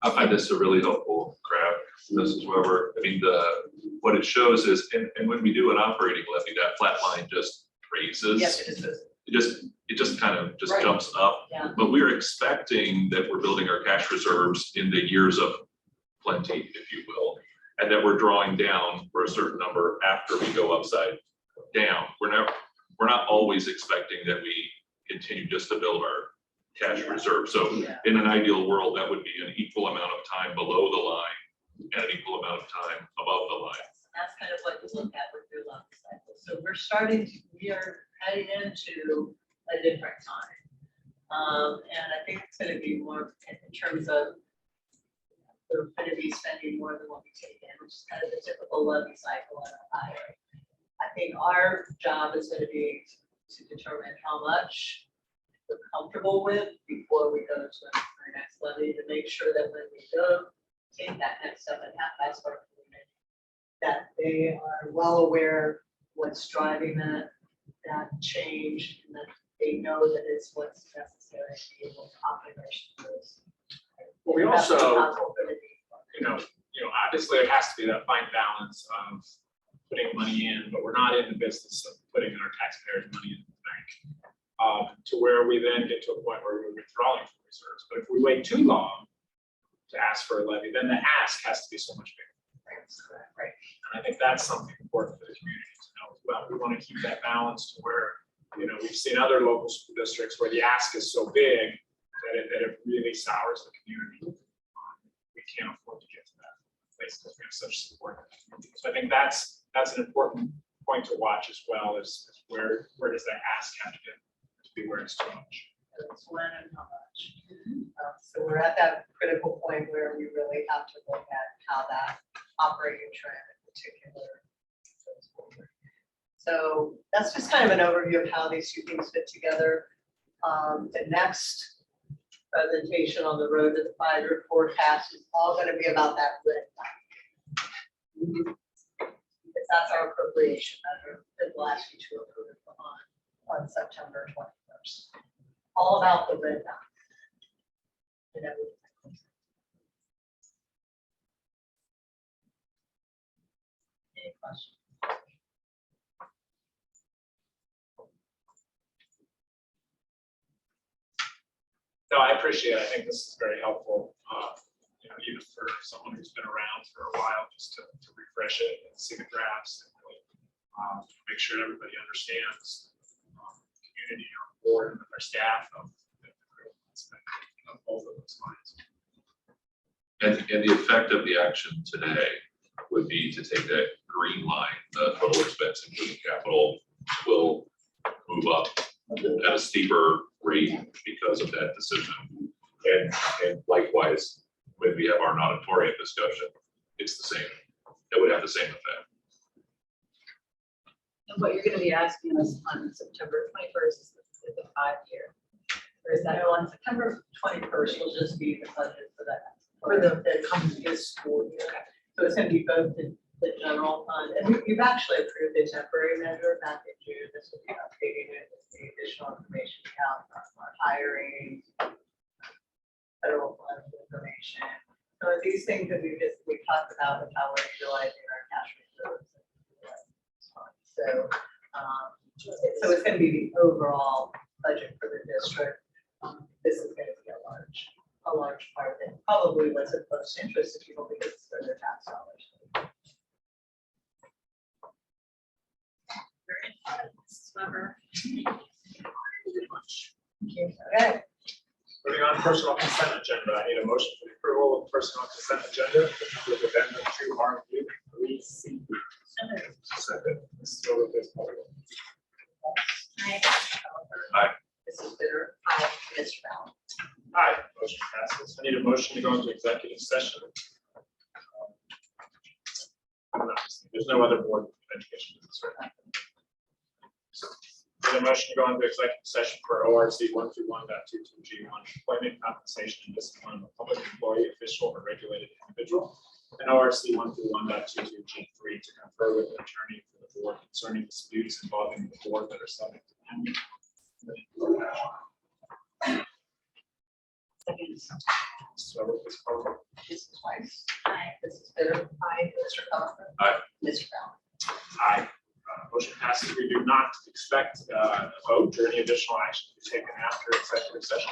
I find this a really helpful graph, Mrs. Weber. I mean, what it shows is, and when we do an operating levy, that flat line just raises.
Yes, it is.
It just kind of
Right.
jumps up.
Yeah.
But we're expecting that we're building our cash reserves in the years of plenty, if you will, and that we're drawing down for a certain number after we go upside down. We're not always expecting that we continue just to build our cash reserve. So
Yeah.
in an ideal world, that would be an equal amount of time below the line and an equal amount of time above the line.
That's kind of what you look at with your love cycle. So we are heading into a different time. And I think it's gonna be more in terms of we're gonna be spending more than what we take in, which is kind of the typical levy cycle at a higher. I think our job is gonna be to determine how much we're comfortable with before we go to our next levy, to make sure that when we go take that next step and have that sort of community, that they are well aware what's driving that change, and that they know that it's what's necessary to be able to operate those.
Well, we also, obviously there has to be that fine balance of putting money in, but we're not in the business of putting our taxpayers' money in the bank. To where we then get to a point where we're withdrawing from reserves. But if we wait too long to ask for a levy, then the ask has to be so much bigger.
Right.
And I think that's something important for the community to know as well. We want to keep that balance to where, we've seen other local school districts where the ask is so big that it really sours the community. We can't afford to get to that place because we have such support. So I think that's an important point to watch as well, is where does that ask have to get to be where it's too much.
It's when and how much. So we're at that critical point where we really have to look at how that operating trend in particular goes forward. So that's just kind of an overview of how these two things fit together. The next presentation on the road to the 5-year forecast is all going to be about that red line. Because that's our appropriation measure that we'll ask you to approve on September 21st. All about the red line. Any questions?
No, I appreciate it. I think this is very helpful, even for someone who's been around for a while, just to refresh it and see the graphs and really make sure everybody understands the community on board and with our staff of both of those lines.
And the effect of the action today would be to take that green line, the total expense including capital will move up at a steeper rate because of that decision. And likewise, when we have our auditorium discussion, it's the same. It would have the same effect.
And what you're gonna be asking us on September 21st is the 5-year. Or is that
On September 21st will just be the budget for that.
For the
coming this school year. So it's gonna be both the general fund, and you've actually approved a temporary measure back in June. This will be updating it with the additional information we have from our hiring, federal funds information. So these things that we talked about with how we're utilizing our cash reserves. So it's gonna be the overall budget for the district. This is gonna be a large part that probably was of most interest to people because it's for their tax dollars. Okay.
Moving on, personal consent agenda. I need a motion for the approval of personal consent agenda with addendum to RU 3C. Second. Mrs. Weber, please call the roll. Aye.
Mrs. Bitter. Aye. Mr. Ballard.
Aye, motion passes. I need a motion to go into executive session. There's no other board of education. Right? So, need a motion to go into executive session for ORC 121.22G1, employment, compensation, and discipline of a public employee, official, or regulated individual, and ORC 121.22G3 to confer with an attorney for the board concerning disputes involving the board that are subject to pending.
Second.
So please call the roll.
Mrs. Weiss.
Aye.
Mrs. Bitter. Aye. Mr. Coughlin.
Aye.
Mr. Ballard.
Aye. Motion passes. We do not expect a vote or any additional action to be taken after executive session.